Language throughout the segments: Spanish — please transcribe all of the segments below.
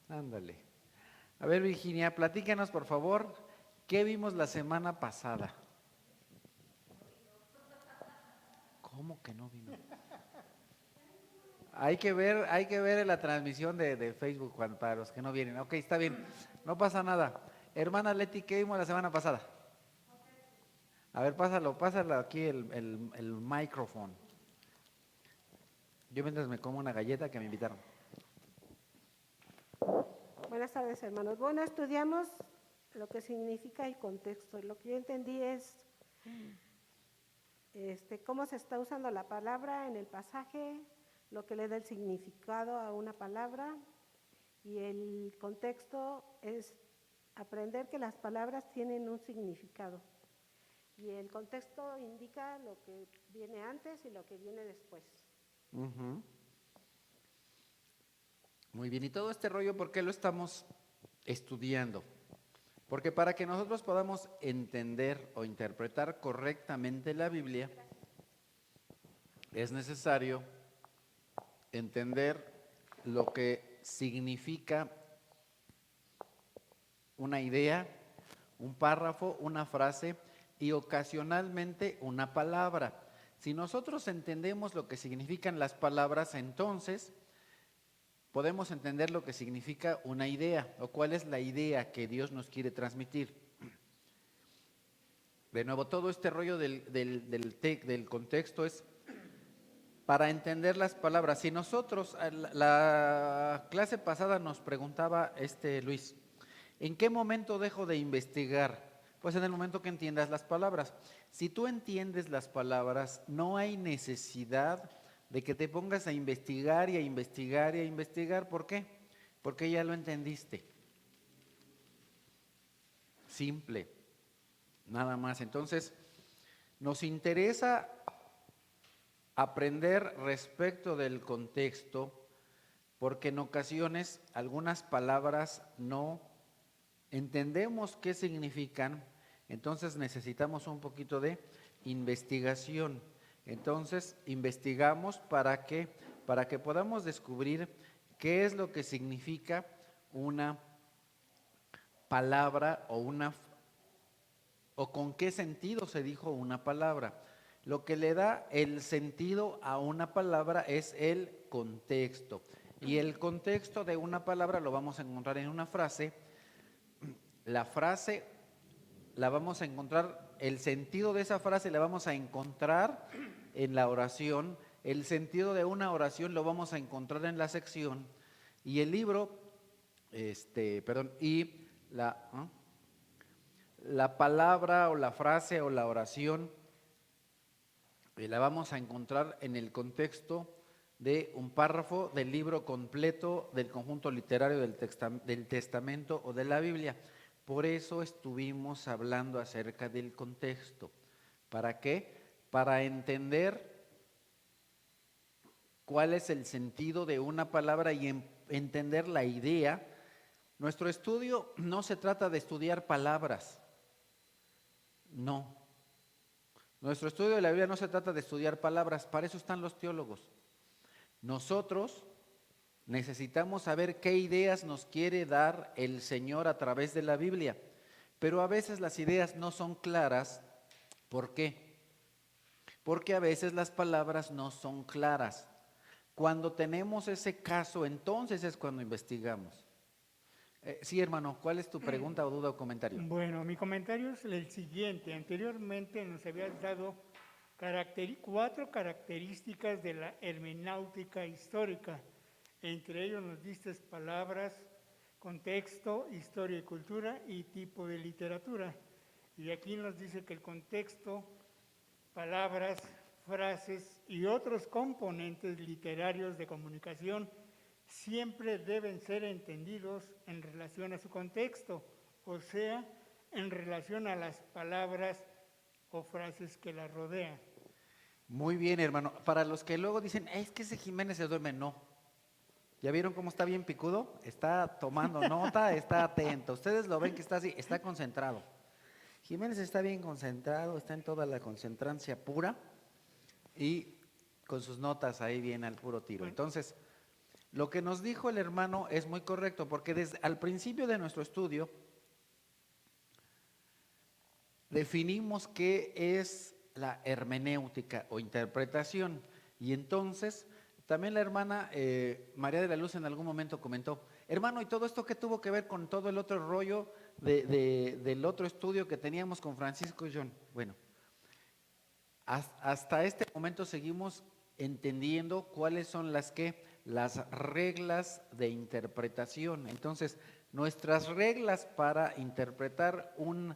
Ándale. A ver, Virginia, platícanos, por favor, ¿qué vimos la semana pasada? ¿Cómo que no vino? Hay que ver la transmisión de Facebook para los que no vienen. Ok, está bien, no pasa nada. Hermana Leti, ¿qué vimos la semana pasada? A ver, pásalo aquí el micrófono. Yo mientras me como una galleta que me invitaron. Buenas tardes, hermanos. Bueno, estudiamos lo que significa el contexto. Lo que yo entendí es cómo se está usando la palabra en el pasaje, lo que le da el significado a una palabra, y el contexto es aprender que las palabras tienen un significado. Y el contexto indica lo que viene antes y lo que viene después. Ujú. Muy bien, y todo este rollo, ¿por qué lo estamos estudiando? Porque para que nosotros podamos entender o interpretar correctamente la Biblia, es necesario entender lo que significa una idea, un párrafo, una frase y ocasionalmente una palabra. Si nosotros entendemos lo que significan las palabras, entonces podemos entender lo que significa una idea o cuál es la idea que Dios nos quiere transmitir. De nuevo, todo este rollo del contexto es para entender las palabras. Si nosotros, la clase pasada nos preguntaba Luis, ¿en qué momento dejo de investigar? Pues en el momento que entiendas las palabras. Si tú entiendes las palabras, no hay necesidad de que te pongas a investigar y a investigar y a investigar. ¿Por qué? Porque ya lo entendiste. Simple, nada más. Entonces, nos interesa aprender respecto del contexto, porque en ocasiones algunas palabras no entendemos qué significan, entonces necesitamos un poquito de investigación. Entonces, investigamos para que podamos descubrir qué es lo que significa una palabra o con qué sentido se dijo una palabra. Lo que le da el sentido a una palabra es el contexto. Y el contexto de una palabra lo vamos a encontrar en una frase. La frase la vamos a encontrar, el sentido de esa frase la vamos a encontrar en la oración. El sentido de una oración lo vamos a encontrar en la sección. Y el libro, y la palabra o la frase o la oración la vamos a encontrar en el contexto de un párrafo del libro completo del conjunto literario del Testamento o de la Biblia. Por eso estuvimos hablando acerca del contexto. ¿Para qué? Para entender cuál es el sentido de una palabra y entender la idea. Nuestro estudio no se trata de estudiar palabras, no. Nuestro estudio de la Biblia no se trata de estudiar palabras, para eso están los teólogos. Nosotros necesitamos saber qué ideas nos quiere dar el Señor a través de la Biblia, pero a veces las ideas no son claras. ¿Por qué? Porque a veces las palabras no son claras. Cuando tenemos ese caso, entonces es cuando investigamos. Sí, hermano, ¿cuál es tu pregunta o duda o comentario? Bueno, mi comentario es el siguiente. Anteriormente nos habías dado 4 características de la hermenéutica histórica. Entre ellos nos diste palabras, contexto, historia y cultura y tipo de literatura. Y aquí nos dice que el contexto, palabras, frases y otros componentes literarios de comunicación siempre deben ser entendidos en relación a su contexto, o sea, en relación a las palabras o frases que la rodean. Muy bien, hermano. Para los que luego dicen, es que ese Jiménez se duerme, no. ¿Ya vieron cómo está bien picudo? Está tomando nota, está atento. Ustedes lo ven que está así, está concentrado. Jiménez está bien concentrado, está en toda la concentrancia pura y con sus notas ahí bien al puro tiro. Bueno, Entonces, Lo que nos dijo el hermano es muy correcto, porque desde al principio de nuestro estudio definimos qué es la hermenéutica o interpretación. Y entonces, también la hermana María de la Luz en algún momento comentó, hermano, ¿y todo esto qué tuvo que ver con todo el otro rollo del otro estudio que teníamos con Francisco y John? Bueno, hasta este momento seguimos entendiendo cuáles son las reglas de interpretación. Entonces, nuestras reglas para interpretar un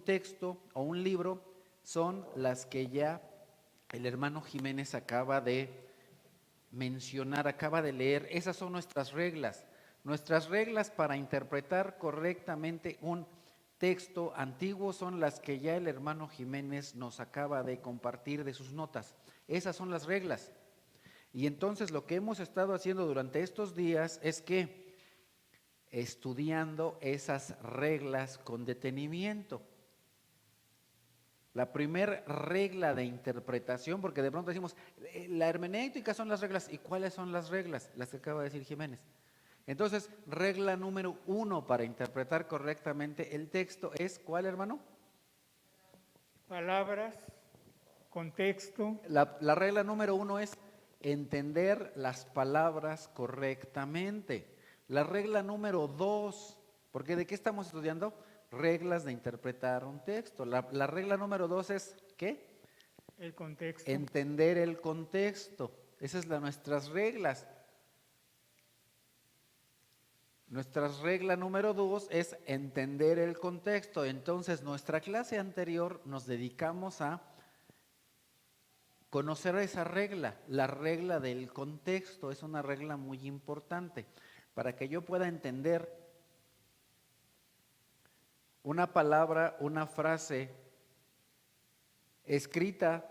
texto o un libro son las que ya el hermano Jiménez acaba de mencionar, acaba de leer. Esas son nuestras reglas. Nuestras reglas para interpretar correctamente un texto antiguo son las que ya el hermano Jiménez nos acaba de compartir de sus notas. Esas son las reglas. Y entonces lo que hemos estado haciendo durante estos días es que estudiando esas reglas con detenimiento. La primera regla de interpretación, porque de pronto decimos, la hermenéutica son las reglas. ¿Y cuáles son las reglas? Las que acaba de decir Jiménez. Entonces, regla número 1 para interpretar correctamente el texto es, ¿cuál, hermano? Palabras, contexto. La regla número 1 es entender las palabras correctamente. La regla número 2, porque ¿de qué estamos estudiando? Reglas de interpretar un texto. La regla número 2 es, ¿qué? El contexto. Entender el contexto. Esas son nuestras reglas. Nuestra regla número 2 es entender el contexto. Entonces, nuestra clase anterior nos dedicamos a conocer esa regla. La regla del contexto es una regla muy importante para que yo pueda entender una palabra, una frase escrita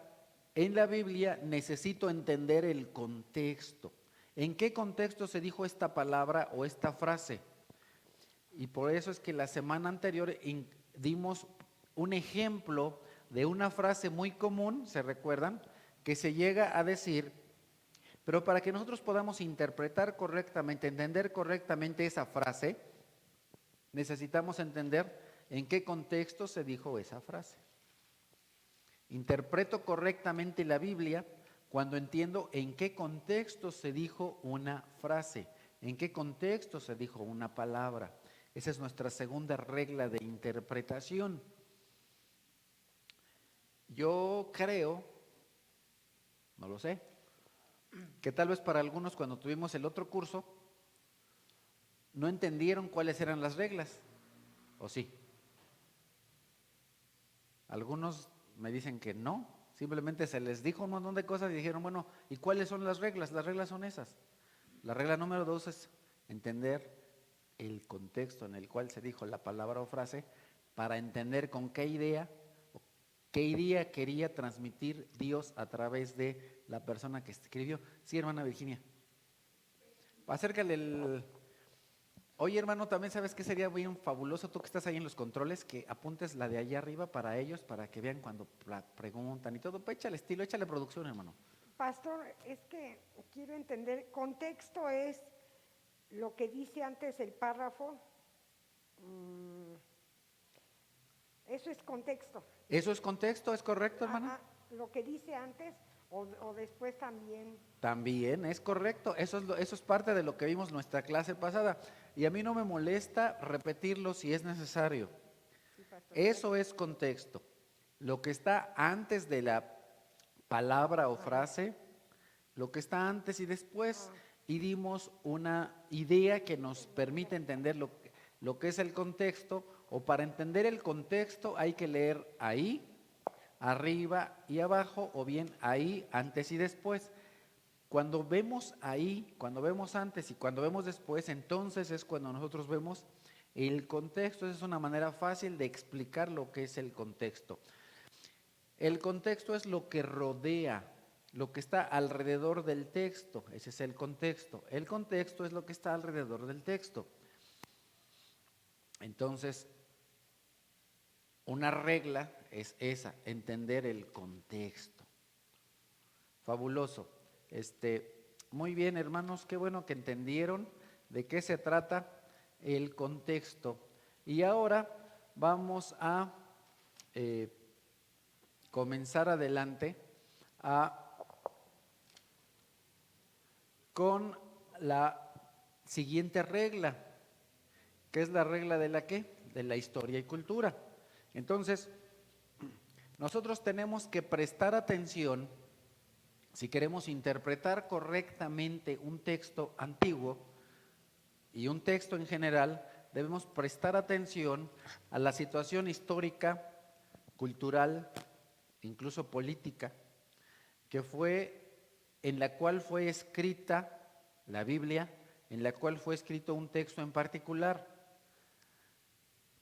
en la Biblia. Necesito entender el contexto. ¿En qué contexto se dijo esta palabra o esta frase? Y por eso es que la semana anterior dimos un ejemplo de una frase muy común, ¿se recuerdan? Que se llega a decir, pero para que nosotros podamos interpretar correctamente, entender correctamente esa frase, necesitamos entender en qué contexto se dijo esa frase. Interpreto correctamente la Biblia cuando entiendo en qué contexto se dijo una frase, en qué contexto se dijo una palabra. Esa es nuestra segunda regla de interpretación. Yo creo, no lo sé, que tal vez para algunos cuando tuvimos el otro curso no entendieron cuáles eran las reglas, ¿o sí? Algunos me dicen que no, simplemente se les dijo un montón de cosas y dijeron, bueno, ¿y cuáles son las reglas? Las reglas son esas. La regla número 2 es entender el contexto en el cual se dijo la palabra o frase para entender con qué idea quería transmitir Dios a través de la persona que escribió. Sí, hermana Virginia. Acércale el... Oye, hermano, también sabes que sería bien fabuloso, tú que estás ahí en los controles, que apuntes la de allá arriba para ellos, para que vean cuando preguntan y todo. Pues échale estilo, échale producción, hermano. Pastor, es que quiero entender, contexto es lo que dice antes el párrafo. Eso es contexto. Eso es contexto, ¿es correcto, hermana? Ajá, lo que dice antes o después también. También es correcto, eso es parte de lo que vimos en nuestra clase pasada. Y a mí no me molesta repetirlo si es necesario. Sí, pastor. Eso es contexto. Lo que está antes de la palabra o frase, lo que está antes y después, y dimos una idea que nos permite entender lo que es el contexto, o para entender el contexto hay que leer ahí, arriba y abajo, o bien ahí, antes y después. Cuando vemos ahí, cuando vemos antes y cuando vemos después, entonces es cuando nosotros vemos el contexto. Esa es una manera fácil de explicar lo que es el contexto. El contexto es lo que rodea, lo que está alrededor del texto. Ese es el contexto. El contexto es lo que está alrededor del texto. Entonces, una regla es esa, entender el contexto. Fabuloso. muy bien, hermanos, qué bueno que entendieron de qué se trata el contexto. Y ahora vamos a comenzar adelante con la siguiente regla, que es la regla de la ¿qué? De la historia y cultura. Entonces, nosotros tenemos que prestar atención, si queremos interpretar correctamente un texto antiguo y un texto en general, debemos prestar atención a la situación histórica, cultural, incluso política, que fue en la cual fue escrita la Biblia, en la cual fue escrito un texto en particular.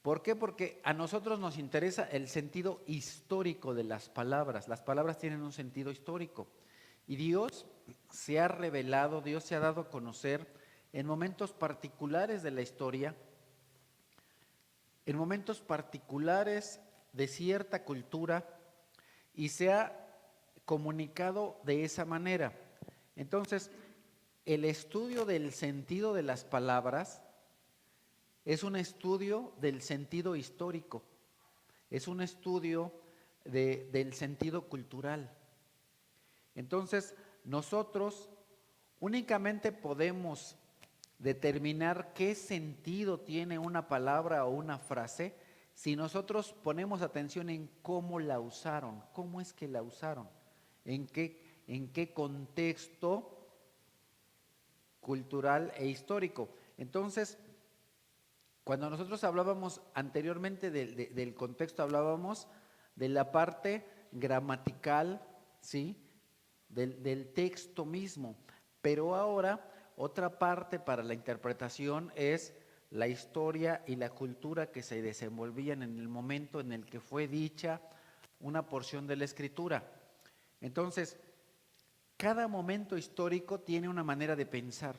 ¿Por qué? Porque a nosotros nos interesa el sentido histórico de las palabras. Las palabras tienen un sentido histórico. Y Dios se ha revelado, Dios se ha dado a conocer en momentos particulares de la historia, en momentos particulares de cierta cultura, y se ha comunicado de esa manera. Entonces, el estudio del sentido de las palabras es un estudio del sentido histórico, es un estudio del sentido cultural. Entonces, nosotros únicamente podemos determinar qué sentido tiene una palabra o una frase si nosotros ponemos atención en cómo la usaron, cómo es que la usaron, en qué contexto cultural e histórico. Entonces, cuando nosotros hablábamos anteriormente del contexto, hablábamos de la parte gramatical, ¿sí? Del texto mismo. Pero ahora, otra parte para la interpretación es la historia y la cultura que se desenvolvían en el momento en el que fue dicha una porción de la Escritura. Entonces, cada momento histórico tiene una manera de pensar.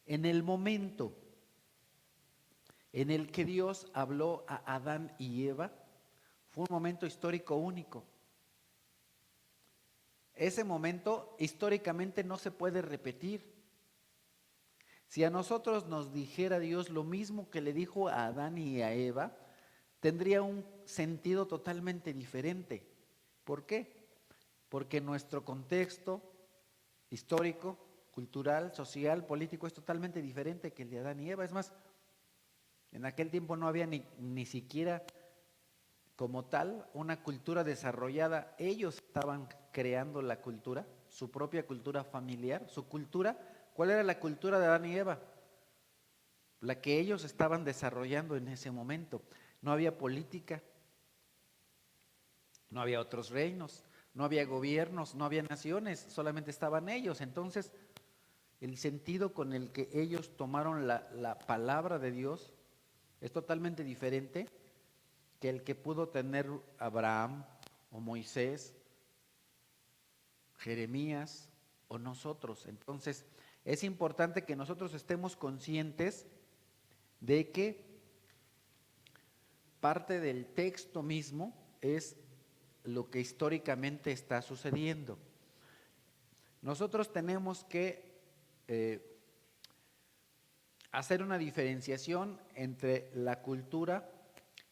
En el momento en el que Dios habló a Adán y Eva, fue un momento histórico único. Ese momento históricamente no se puede repetir. Si a nosotros nos dijera Dios lo mismo que le dijo a Adán y a Eva, tendría un sentido totalmente diferente. ¿Por qué? Porque nuestro contexto histórico, cultural, social, político es totalmente diferente que el de Adán y Eva. Es más, en aquel tiempo no había ni siquiera como tal una cultura desarrollada. Ellos estaban creando la cultura, su propia cultura familiar, su cultura. ¿Cuál era la cultura de Adán y Eva? La que ellos estaban desarrollando en ese momento. No había política, no había otros reinos, no había gobiernos, no había naciones, solamente estaban ellos. Entonces, el sentido con el que ellos tomaron la palabra de Dios es totalmente diferente que el que pudo tener Abraham o Moisés, Jeremías o nosotros. Entonces, es importante que nosotros estemos conscientes de que parte del texto mismo es lo que históricamente está sucediendo. Nosotros tenemos que hacer una diferenciación entre la cultura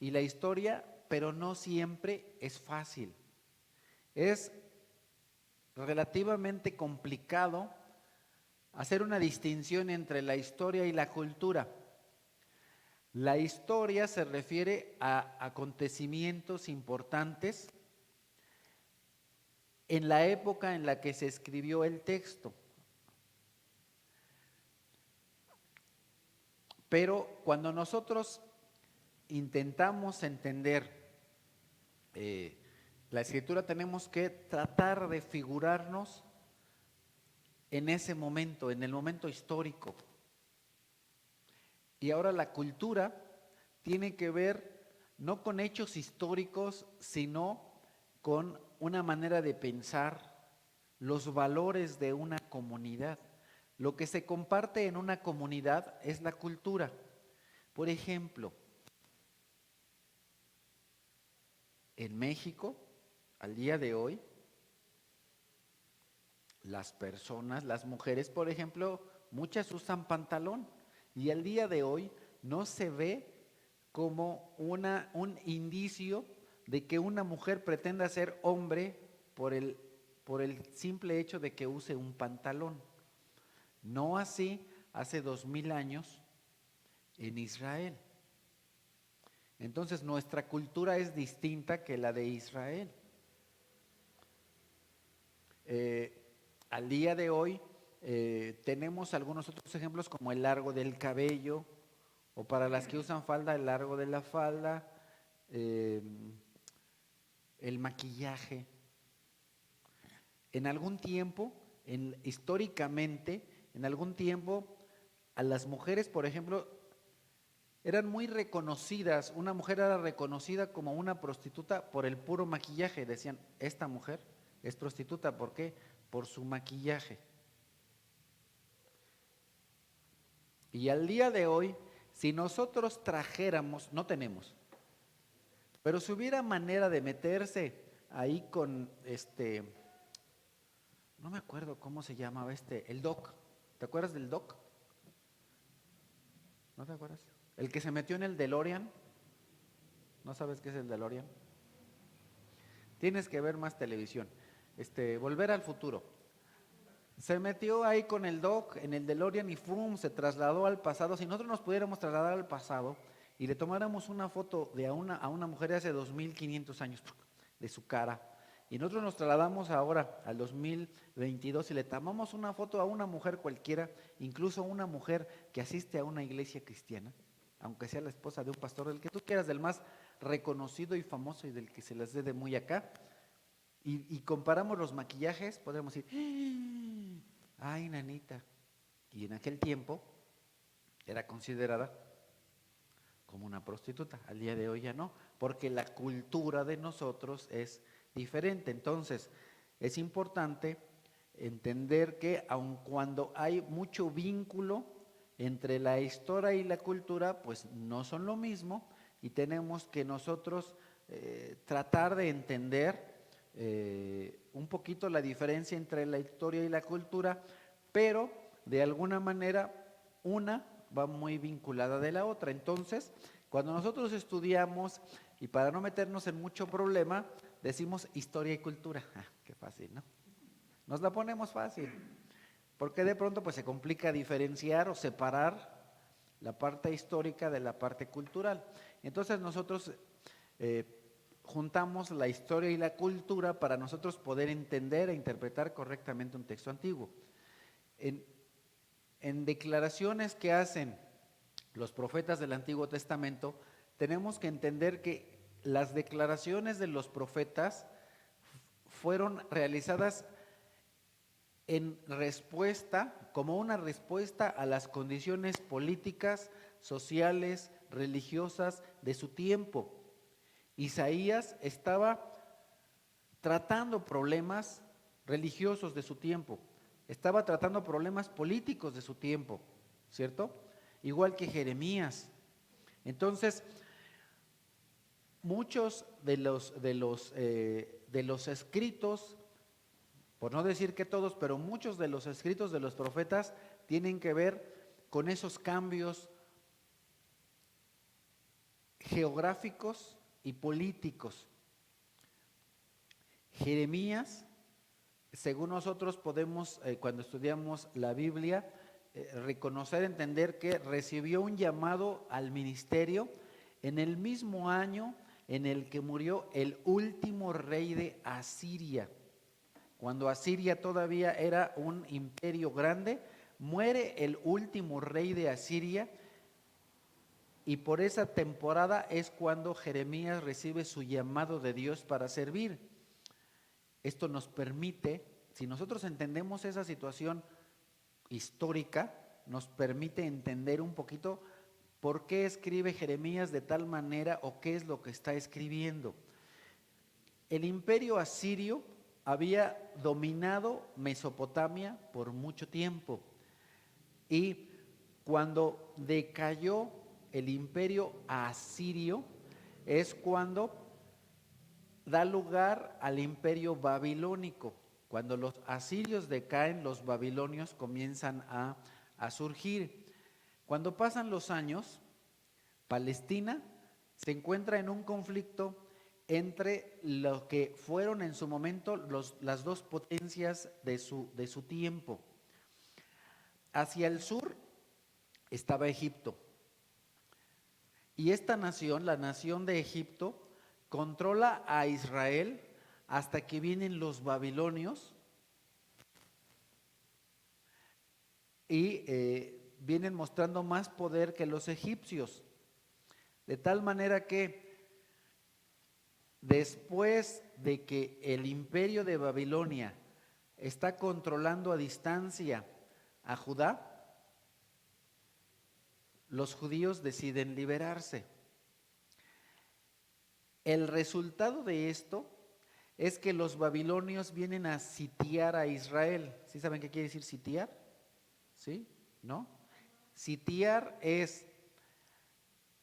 y la historia, pero no siempre es fácil. Es relativamente complicado hacer una distinción entre la historia y la cultura. La historia se refiere a acontecimientos importantes en la época en la que se escribió el texto. Pero cuando nosotros intentamos entender la Escritura, tenemos que tratar de figurarnos en ese momento, en el momento histórico. Y ahora la cultura tiene que ver no con hechos históricos, sino con una manera de pensar, los valores de una comunidad. Lo que se comparte en una comunidad es la cultura. Por ejemplo, en México, al día de hoy, las personas, las mujeres, por ejemplo, muchas usan pantalón y al día de hoy no se ve como un indicio de que una mujer pretenda ser hombre por el simple hecho de que use un pantalón. No así hace 2000 años en Israel. Entonces nuestra cultura es distinta que la de Israel. Al día de hoy tenemos algunos otros ejemplos como el largo del cabello, o para las que usan falda, el largo de la falda, el maquillaje. En algún tiempo, históricamente, en algún tiempo, a las mujeres, por ejemplo, eran muy reconocidas. Una mujer era reconocida como una prostituta por el puro maquillaje. Decían, esta mujer es prostituta. ¿Por qué? Por su maquillaje. Y al día de hoy, si nosotros trajéramos, no tenemos, pero si hubiera manera de meterse ahí con no me acuerdo cómo se llamaba el doc. ¿Te acuerdas del doc? ¿No te acuerdas? El que se metió en el DeLorean. ¿No sabes qué es el DeLorean? Tienes que ver más televisión. Volver al futuro. Se metió ahí con el doc en el DeLorean y ¡fum! Se trasladó al pasado. Si nosotros nos pudiéramos trasladar al pasado y le tomáramos una foto a una mujer de hace 2500 años de su cara, y nosotros nos trasladamos ahora al 2022 y le tomamos una foto a una mujer cualquiera, incluso a una mujer que asiste a una iglesia cristiana, aunque sea la esposa de un pastor, del que tú quieras, del más reconocido y famoso y del que se les dé de muy acá, y comparamos los maquillajes, podríamos decir, ay, nanita. Y en aquel tiempo era considerada como una prostituta. Al día de hoy ya no, porque la cultura de nosotros es diferente. Entonces, es importante entender que aun cuando hay mucho vínculo entre la historia y la cultura, pues no son lo mismo, y tenemos que nosotros tratar de entender un poquito la diferencia entre la historia y la cultura, pero de alguna manera una va muy vinculada de la otra. Entonces, cuando nosotros estudiamos, y para no meternos en mucho problema, decimos historia y cultura. Qué fácil, ¿no? Nos la ponemos fácil, porque de pronto pues se complica diferenciar o separar la parte histórica de la parte cultural. Entonces nosotros juntamos la historia y la cultura para nosotros poder entender e interpretar correctamente un texto antiguo. En declaraciones que hacen los profetas del Antiguo Testamento, tenemos que entender que las declaraciones de los profetas fueron realizadas en respuesta, como una respuesta a las condiciones políticas, sociales, religiosas de su tiempo. Isaías estaba tratando problemas religiosos de su tiempo, estaba tratando problemas políticos de su tiempo, ¿cierto? Igual que Jeremías. Entonces, muchos de los escritos, por no decir que todos, pero muchos de los escritos de los profetas tienen que ver con esos cambios geográficos y políticos. Jeremías, según nosotros podemos, cuando estudiamos la Biblia, reconocer, entender que recibió un llamado al ministerio en el mismo año en el que murió el último rey de Asiria. Cuando Asiria todavía era un imperio grande, muere el último rey de Asiria, y por esa temporada es cuando Jeremías recibe su llamado de Dios para servir. Esto nos permite, si nosotros entendemos esa situación histórica, nos permite entender un poquito por qué escribe Jeremías de tal manera o qué es lo que está escribiendo. El imperio asirio había dominado Mesopotamia por mucho tiempo, y cuando decayó el imperio asirio es cuando da lugar al imperio babilónico. Cuando los asirios decaen, los babilonios comienzan a surgir. Cuando pasan los años, Palestina se encuentra en un conflicto entre lo que fueron en su momento las dos potencias de su tiempo. Hacia el sur estaba Egipto. Y esta nación, la nación de Egipto, controla a Israel hasta que vienen los babilonios y vienen mostrando más poder que los egipcios. De tal manera que después de que el imperio de Babilonia está controlando a distancia a Judá, los judíos deciden liberarse. El resultado de esto es que los babilonios vienen a sitiar a Israel. ¿Sí saben qué quiere decir sitiar? ¿Sí? ¿No? Sitiar es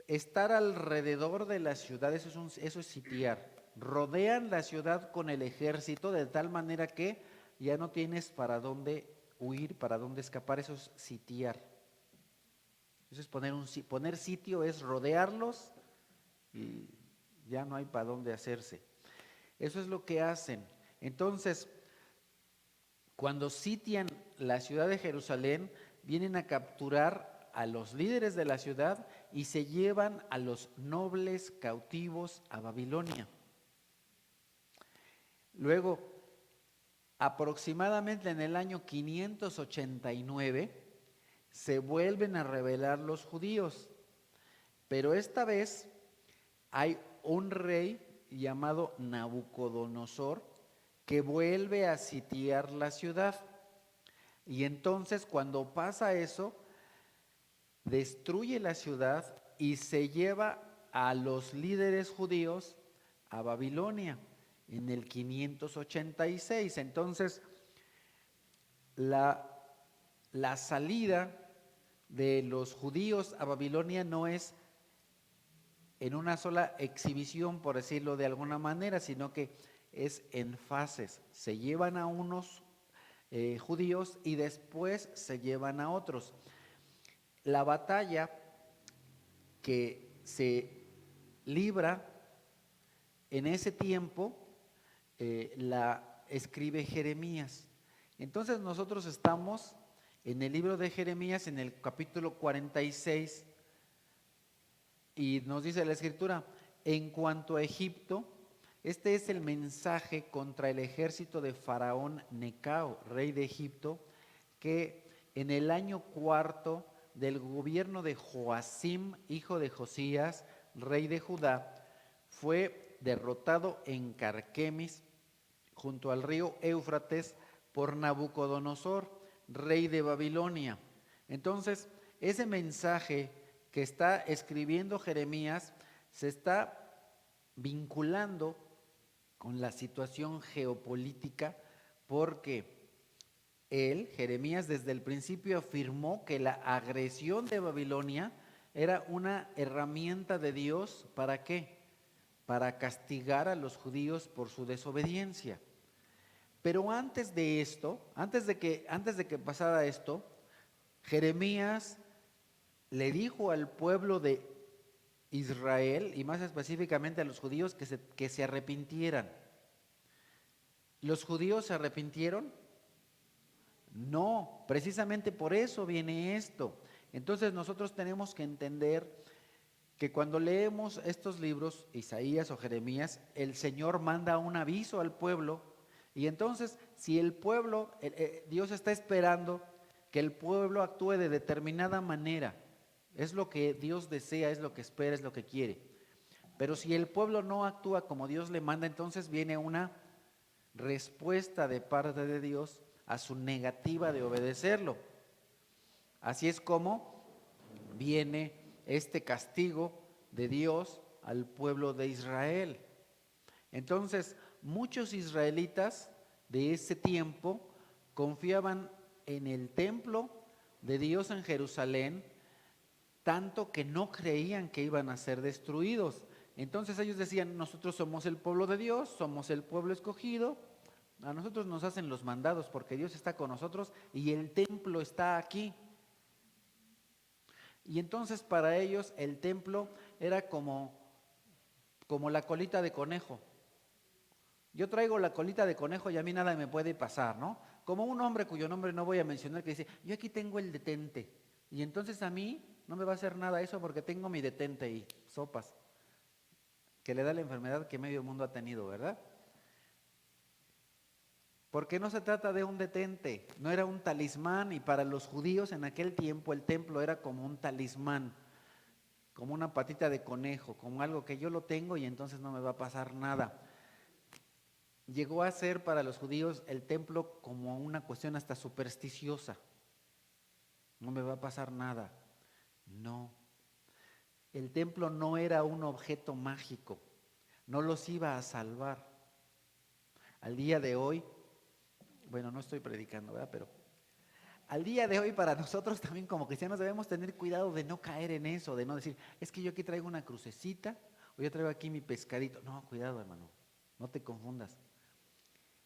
estar alrededor de la ciudad, eso es sitiar. Rodean la ciudad con el ejército de tal manera que ya no tienes para dónde huir, para dónde escapar, eso es sitiar. Eso es poner sitio, es rodearlos y ya no hay para dónde hacerse. Eso es lo que hacen. Entonces, cuando sitian la ciudad de Jerusalén, vienen a capturar a los líderes de la ciudad y se llevan a los nobles cautivos a Babilonia. Luego, aproximadamente en el año 589, se vuelven a rebelar los judíos, pero esta vez hay un rey llamado Nabucodonosor que vuelve a sitiar la ciudad. Y entonces cuando pasa eso, destruye la ciudad y se lleva a los líderes judíos a Babilonia en el 586. Entonces, la salida de los judíos a Babilonia no es en una sola exhibición, por decirlo de alguna manera, sino que es en fases. Se llevan a unos judíos y después se llevan a otros. La batalla que se libra en ese tiempo la escribe Jeremías. Entonces nosotros estamos en el libro de Jeremías, en el capítulo 46, y nos dice la Escritura, en cuanto a Egipto, este es el mensaje contra el ejército de Faraón Necao, rey de Egipto, que en el año 4 del gobierno de Joacim, hijo de Josías, rey de Judá, fue derrotado en Carquemis, junto al río Éufrates, por Nabucodonosor, rey de Babilonia. Entonces, ese mensaje que está escribiendo Jeremías se está vinculando con la situación geopolítica, porque él, Jeremías, desde el principio afirmó que la agresión de Babilonia era una herramienta de Dios. ¿Para qué? Para castigar a los judíos por su desobediencia. Pero antes de esto, antes de que pasara esto, Jeremías le dijo al pueblo de Israel, y más específicamente a los judíos, que se arrepintieran. ¿Los judíos se arrepintieron? No, precisamente por eso viene esto. Entonces nosotros tenemos que entender que cuando leemos estos libros, Isaías o Jeremías, el Señor manda un aviso al pueblo, y entonces si el pueblo, Dios está esperando que el pueblo actúe de determinada manera. Es lo que Dios desea, es lo que espera, es lo que quiere. Pero si el pueblo no actúa como Dios le manda, entonces viene una respuesta de parte de Dios a su negativa de obedecerlo. Así es como viene este castigo de Dios al pueblo de Israel. Entonces, muchos israelitas de ese tiempo confiaban en el templo de Dios en Jerusalén, tanto que no creían que iban a ser destruidos. Entonces ellos decían, nosotros somos el pueblo de Dios, somos el pueblo escogido, A nosotros nos hacen los mandados porque Dios está con nosotros y el templo está aquí. Y entonces para ellos el templo era como la colita de conejo. Yo traigo la colita de conejo y a mí nada me puede pasar, ¿no? Como un hombre cuyo nombre no voy a mencionar que dice, yo aquí tengo el detente. Y entonces a mí no me va a hacer nada eso porque tengo mi detente y sopas. Que le da la enfermedad que medio mundo ha tenido, ¿verdad? Porque no se trata de un detente, no era un talismán, y para los judíos en aquel tiempo el templo era como un talismán, como una patita de conejo, como algo que yo lo tengo y entonces no me va a pasar nada. Llegó a ser para los judíos el templo como una cuestión hasta supersticiosa. No me va a pasar nada. No. El templo no era un objeto mágico, no los iba a salvar. Al día de hoy, bueno, no estoy predicando, ¿verdad? Pero al día de hoy para nosotros también como cristianos debemos tener cuidado de no caer en eso, de no decir, es que yo aquí traigo una crucecita o yo traigo aquí mi pescadito. No, cuidado, hermano, no te confundas.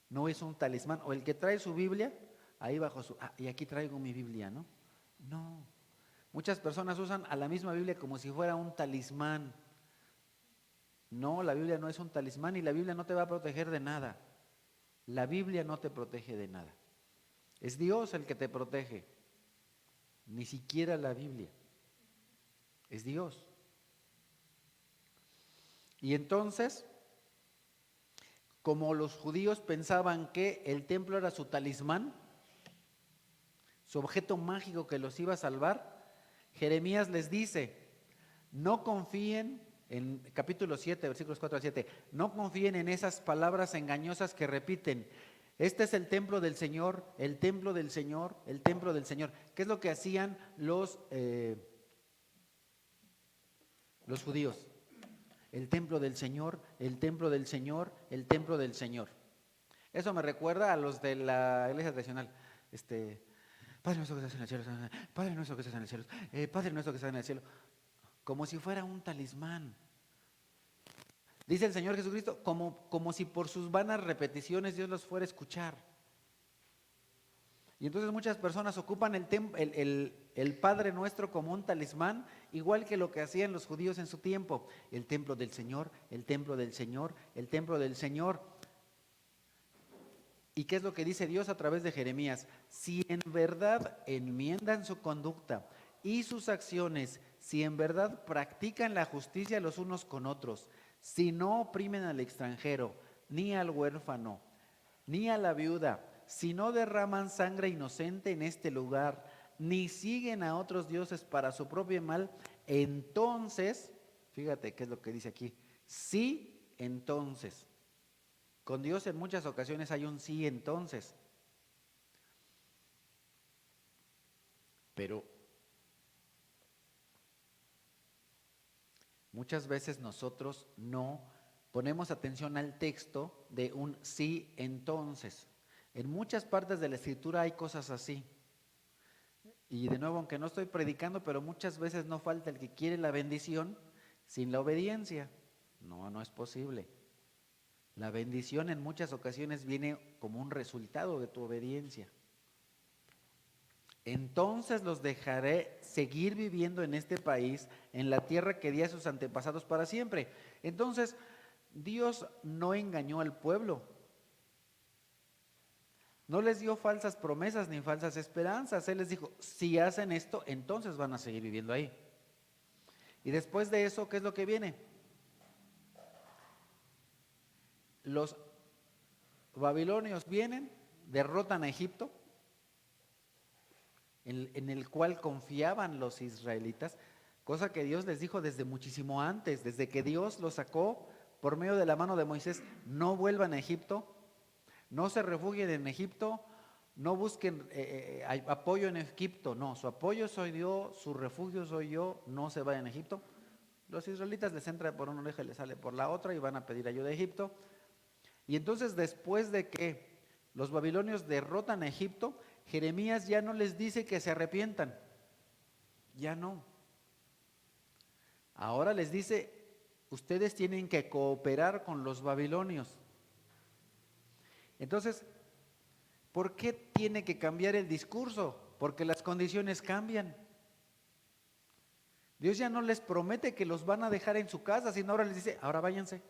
No es un talismán. O el que trae su Biblia, ahí bajo y aquí traigo mi Biblia, ¿no? No. Muchas personas usan a la misma Biblia como si fuera un talismán. No, la Biblia no es un talismán y la Biblia no te va a proteger de nada. La Biblia no te protege de nada. Es Dios el que te protege. Ni siquiera la Biblia. Es Dios. Y entonces, como los judíos pensaban que el templo era su talismán, su objeto mágico que los iba a salvar, Jeremías les dice, no confíen, en capítulo 7, versículos 4 al 7, no confíen en esas palabras engañosas que repiten, este es el templo del Señor, el templo del Señor, el templo del Señor. ¿Qué es lo que hacían los judíos? El templo del Señor, el templo del Señor, el templo del Señor. Eso me recuerda a los de la iglesia tradicional. Padre nuestro que estás en el cielo, Padre nuestro que estás en el cielo, Padre nuestro que estás en el cielo. Como si fuera un talismán. Dice el Señor Jesucristo, como si por sus vanas repeticiones Dios los fuera a escuchar. Y entonces muchas personas ocupan el Padre Nuestro como un talismán, igual que lo que hacían los judíos en su tiempo. El templo del Señor, el templo del Señor, el templo del Señor. ¿Y qué es lo que dice Dios a través de Jeremías? Si en verdad enmiendan su conducta y sus acciones, si en verdad practican la justicia los unos con otros, si no oprimen al extranjero, ni al huérfano, ni a la viuda, si no derraman sangre inocente en este lugar, ni siguen a otros dioses para su propio mal, entonces, fíjate qué es lo que dice aquí, sí, entonces. Con Dios en muchas ocasiones hay un sí, entonces. Pero muchas veces nosotros no ponemos atención al texto de un sí, entonces. En muchas partes de la Escritura hay cosas así. Y de nuevo, aunque no estoy predicando, pero muchas veces no falta el que quiere la bendición sin la obediencia. No es posible. La bendición en muchas ocasiones viene como un resultado de tu obediencia. Entonces los dejaré seguir viviendo en este país, en la tierra que di a sus antepasados para siempre. Entonces, Dios no engañó al pueblo. No les dio falsas promesas ni falsas esperanzas. Él les dijo, si hacen esto, entonces van a seguir viviendo ahí. Y después de eso, ¿qué es lo que viene? Los babilonios vienen, derrotan a Egipto, en el cual confiaban los israelitas, cosa que Dios les dijo desde muchísimo antes, desde que Dios los sacó por medio de la mano de Moisés, no vuelvan a Egipto, no se refugien en Egipto, no busquen apoyo en Egipto, no, su apoyo soy yo, su refugio soy yo, no se vayan a Egipto. Los israelitas les entra por una oreja y les sale por la otra y van a pedir ayuda a Egipto. Y entonces después de que los babilonios derrotan a Egipto, Jeremías ya no les dice que se arrepientan, ya no. Ahora les dice, ustedes tienen que cooperar con los babilonios. Entonces, ¿por qué tiene que cambiar el discurso? Porque las condiciones cambian. Dios ya no les promete que los van a dejar en su casa, sino ahora les dice, ahora váyanse.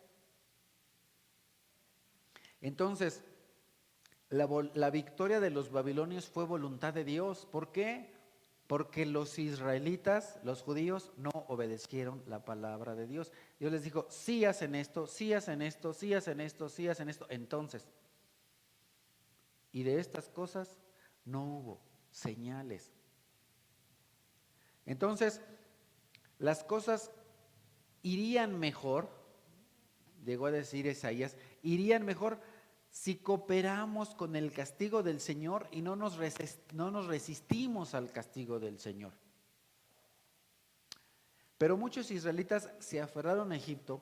Entonces, la victoria de los babilonios fue voluntad de Dios. ¿Por qué? Porque los israelitas, los judíos, no obedecieron la palabra de Dios. Dios les dijo, sí hacen esto, sí hacen esto, sí hacen esto, sí hacen esto. Entonces, y de estas cosas no hubo señales. Entonces, las cosas irían mejor, llegó a decir Isaías, irían mejor si cooperamos con el castigo del Señor y no nos resistimos al castigo del Señor. Pero muchos israelitas se aferraron a Egipto,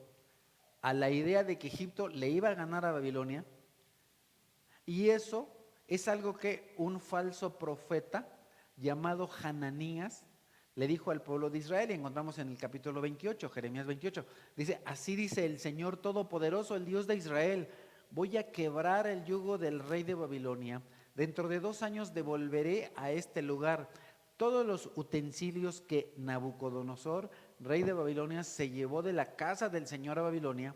a la idea de que Egipto le iba a ganar a Babilonia, y eso es algo que un falso profeta llamado Hananías le dijo al pueblo de Israel, y encontramos en el capítulo 28, Jeremías 28, dice, así dice el Señor Todopoderoso, el Dios de Israel, voy a quebrar el yugo del rey de Babilonia, dentro de 2 años devolveré a este lugar todos los utensilios que Nabucodonosor, rey de Babilonia, se llevó de la casa del Señor a Babilonia,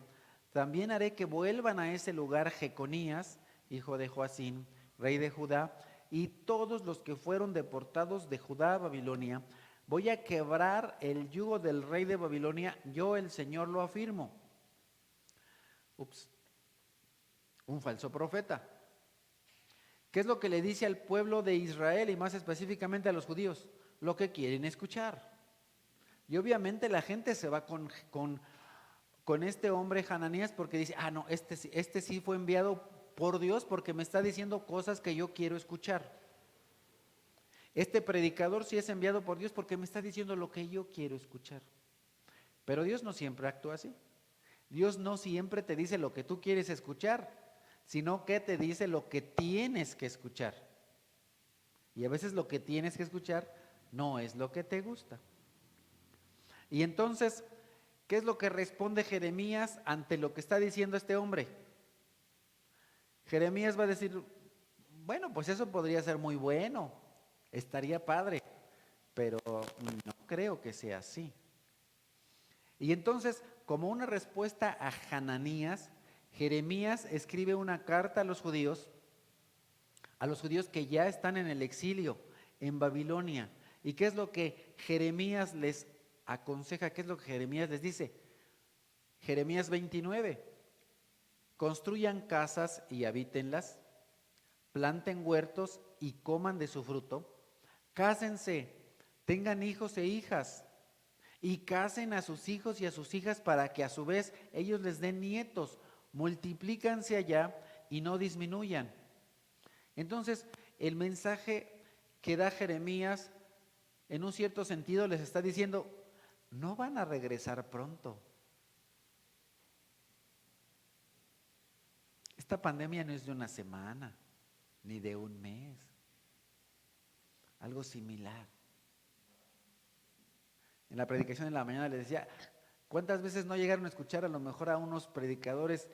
también haré que vuelvan a ese lugar Jeconías, hijo de Joacín, rey de Judá, y todos los que fueron deportados de Judá a Babilonia. Voy a quebrar el yugo del rey de Babilonia, yo el Señor lo afirmo. Un falso profeta. ¿Qué es lo que le dice al pueblo de Israel y más específicamente a los judíos? Lo que quieren escuchar. Y obviamente la gente se va con este hombre Hananías porque dice, no, este sí fue enviado por Dios porque me está diciendo cosas que yo quiero escuchar. Este predicador sí es enviado por Dios porque me está diciendo lo que yo quiero escuchar. Pero Dios no siempre actúa así. Dios no siempre te dice lo que tú quieres escuchar, sino que te dice lo que tienes que escuchar. Y a veces lo que tienes que escuchar no es lo que te gusta. Y entonces, ¿qué es lo que responde Jeremías ante lo que está diciendo este hombre? Jeremías va a decir, bueno, pues eso podría ser muy bueno. Estaría padre, pero no creo que sea así. Y entonces, como una respuesta a Hananías, Jeremías escribe una carta a los judíos que ya están en el exilio, en Babilonia. ¿Y qué es lo que Jeremías les aconseja? ¿Qué es lo que Jeremías les dice? Jeremías 29, construyan casas y habítenlas, planten huertos y coman de su fruto, cásense, tengan hijos e hijas, y casen a sus hijos y a sus hijas para que a su vez ellos les den nietos, multiplícanse allá y no disminuyan. Entonces, el mensaje que da Jeremías, en un cierto sentido, les está diciendo, no van a regresar pronto. Esta pandemia no es de una semana, ni de un mes. Algo similar. En la predicación de la mañana les decía, ¿cuántas veces no llegaron a escuchar a lo mejor a unos predicadores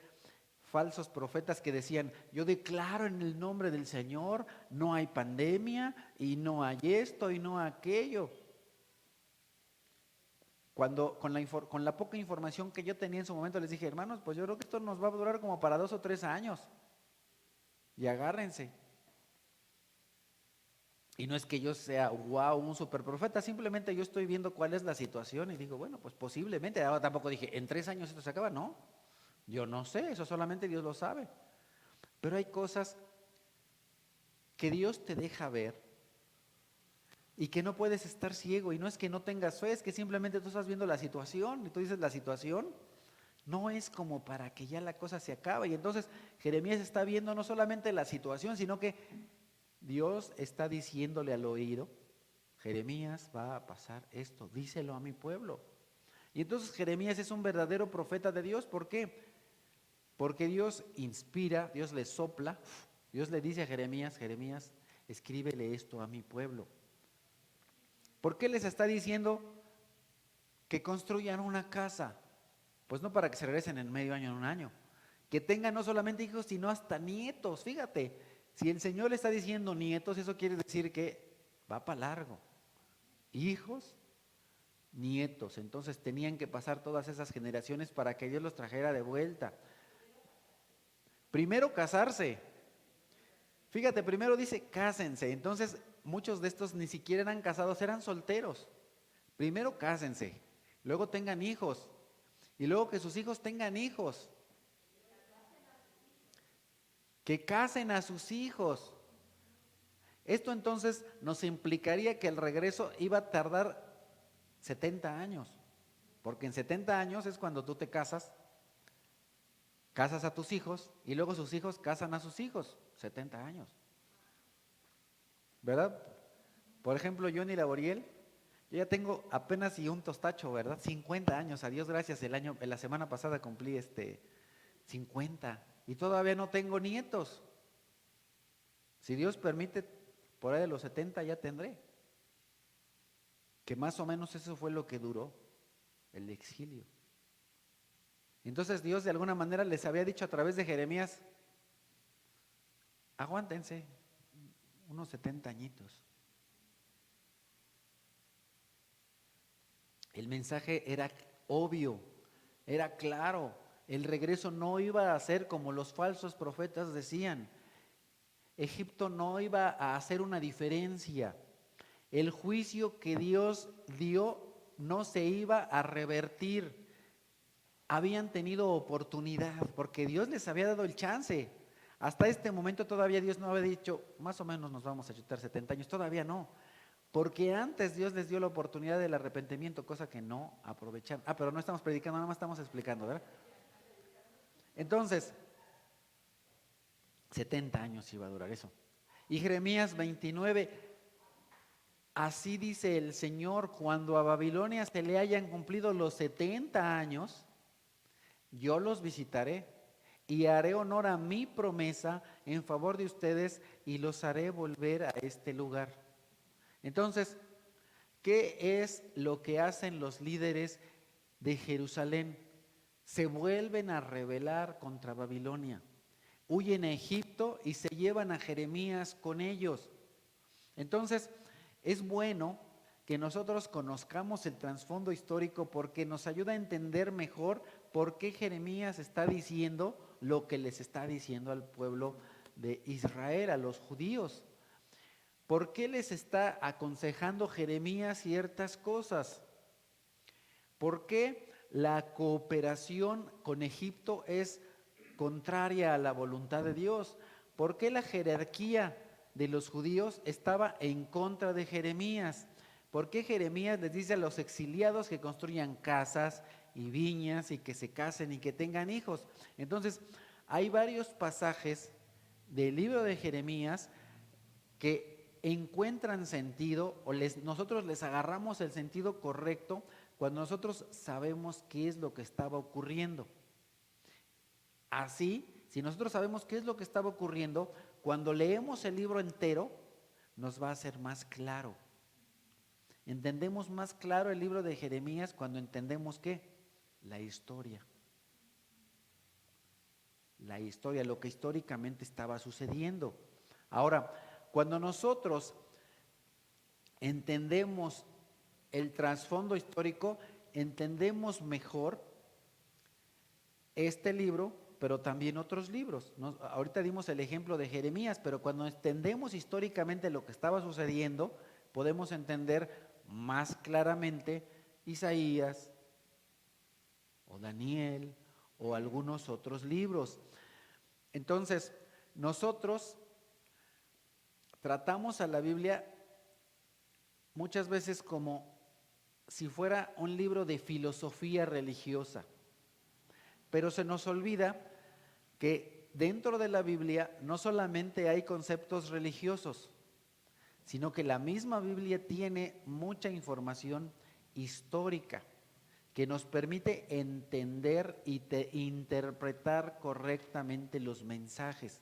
falsos profetas que decían, yo declaro en el nombre del Señor, no hay pandemia y no hay esto y no aquello? Cuando con la poca información que yo tenía en su momento les dije, hermanos, pues yo creo que esto nos va a durar como para 2 o 3 años. Y agárrense. Y no es que yo sea, un super profeta, simplemente yo estoy viendo cuál es la situación y digo, bueno, pues posiblemente, ahora tampoco dije, en 3 años esto se acaba, no, yo no sé, eso solamente Dios lo sabe. Pero hay cosas que Dios te deja ver y que no puedes estar ciego, y no es que no tengas fe, es que simplemente tú estás viendo la situación y tú dices, la situación no es como para que ya la cosa se acabe. Y entonces Jeremías está viendo no solamente la situación, sino que Dios está diciéndole al oído, Jeremías, va a pasar esto, díselo a mi pueblo. Y entonces Jeremías es un verdadero profeta de Dios. ¿Por qué? Porque Dios inspira, Dios le sopla, Dios le dice a Jeremías, Jeremías, escríbele esto a mi pueblo. ¿Por qué les está diciendo que construyan una casa? Pues no para que se regresen en medio año, en un año. que tengan no solamente hijos, sino hasta nietos. Fíjate, si el Señor le está diciendo nietos, eso quiere decir que va para largo. Hijos, nietos. Entonces tenían que pasar todas esas generaciones para que Dios los trajera de vuelta. Primero casarse. Fíjate, primero dice cásense. Entonces muchos de estos ni siquiera eran casados, eran solteros. Primero cásense, luego tengan hijos y luego que sus hijos tengan hijos. Que casen a sus hijos. Esto entonces nos implicaría que el regreso iba a tardar 70 años, porque en 70 años es cuando tú te casas a tus hijos y luego sus hijos casan a sus hijos, 70 años. ¿Verdad? Por ejemplo, Johnny Laboriel, yo ya tengo apenas y un tostacho, ¿verdad? 50 años, a Dios gracias, la semana pasada cumplí 50 y todavía no tengo nietos. Si Dios permite, por ahí de los 70 ya tendré. Que más o menos eso fue lo que duró el exilio. Entonces Dios de alguna manera les había dicho a través de Jeremías, aguántense unos 70 añitos. El mensaje era obvio, era claro. El regreso no iba a ser como los falsos profetas decían. Egipto no iba a hacer una diferencia. El juicio que Dios dio no se iba a revertir. Habían tenido oportunidad porque Dios les había dado el chance. Hasta este momento todavía Dios no había dicho, más o menos nos vamos a chutar 70 años, todavía no. Porque antes Dios les dio la oportunidad del arrepentimiento, cosa que no aprovecharon. Pero no estamos predicando, nada más estamos explicando, ¿verdad? Entonces, 70 años iba a durar eso. Y Jeremías 29, así dice el Señor, cuando a Babilonia se le hayan cumplido los 70 años, yo los visitaré y haré honor a mi promesa en favor de ustedes y los haré volver a este lugar. Entonces, ¿qué es lo que hacen los líderes de Jerusalén? Se vuelven a rebelar contra Babilonia. Huyen a Egipto y se llevan a Jeremías con ellos. Entonces, es bueno que nosotros conozcamos el trasfondo histórico porque nos ayuda a entender mejor por qué Jeremías está diciendo lo que les está diciendo al pueblo de Israel, a los judíos. ¿Por qué les está aconsejando Jeremías ciertas cosas? ¿Por qué la cooperación con Egipto es contraria a la voluntad de Dios? ¿Por qué la jerarquía de los judíos estaba en contra de Jeremías? ¿Por qué Jeremías les dice a los exiliados que construyan casas y viñas y que se casen y que tengan hijos? Entonces, hay varios pasajes del libro de Jeremías que encuentran sentido o nosotros les agarramos el sentido correcto cuando nosotros sabemos qué es lo que estaba ocurriendo. Así, si nosotros sabemos qué es lo que estaba ocurriendo, cuando leemos el libro entero, nos va a ser más claro. Entendemos más claro el libro de Jeremías cuando entendemos ¿qué? La historia. La historia, lo que históricamente estaba sucediendo. Ahora, cuando nosotros entendemos el trasfondo histórico, entendemos mejor este libro, pero también otros libros. Ahorita dimos el ejemplo de Jeremías, pero cuando entendemos históricamente lo que estaba sucediendo, podemos entender más claramente Isaías o Daniel o algunos otros libros. Entonces, nosotros tratamos a la Biblia muchas veces como si fuera un libro de filosofía religiosa, pero se nos olvida que dentro de la Biblia no solamente hay conceptos religiosos, sino que la misma Biblia tiene mucha información histórica que nos permite entender y interpretar correctamente los mensajes.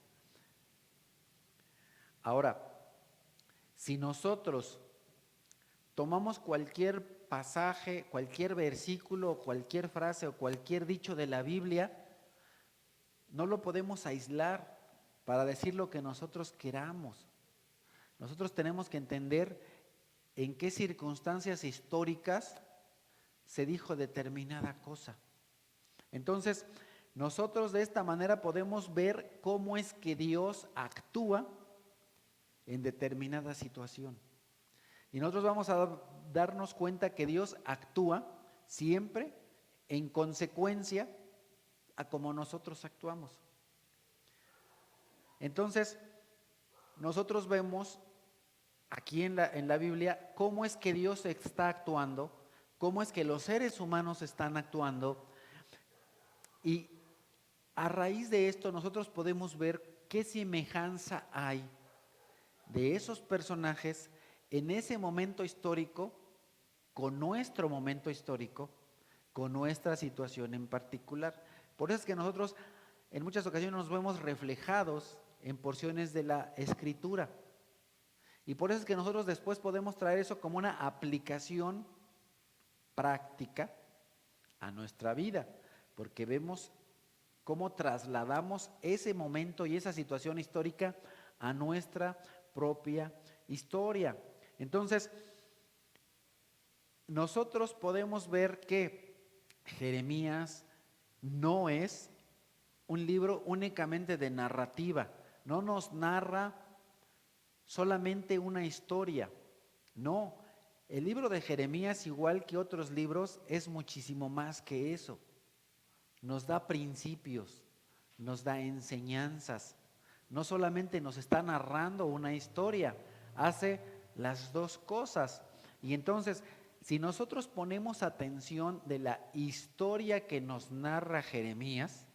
Ahora, si nosotros tomamos cualquier pasaje, cualquier versículo, cualquier frase o cualquier dicho de la Biblia no lo podemos aislar para decir lo que nosotros queramos. Nosotros tenemos que entender en qué circunstancias históricas se dijo determinada cosa. Entonces, nosotros de esta manera podemos ver cómo es que Dios actúa en determinada situación. Y nosotros vamos a darnos cuenta que Dios actúa siempre en consecuencia a como nosotros actuamos. Entonces, nosotros vemos aquí en la Biblia cómo es que Dios está actuando, cómo es que los seres humanos están actuando, y a raíz de esto nosotros podemos ver qué semejanza hay de esos personajes en ese momento histórico con nuestro momento histórico, con nuestra situación en particular. Por eso es que nosotros en muchas ocasiones nos vemos reflejados en porciones de la Escritura. Y por eso es que nosotros después podemos traer eso como una aplicación práctica a nuestra vida, porque vemos cómo trasladamos ese momento y esa situación histórica a nuestra propia historia. Entonces, nosotros podemos ver que Jeremías no es un libro únicamente de narrativa, no nos narra solamente una historia, no. El libro de Jeremías, igual que otros libros, es muchísimo más que eso. Nos da principios, nos da enseñanzas. No solamente nos está narrando una historia, hace las dos cosas. Y entonces, si nosotros ponemos atención de la historia que nos narra Jeremías,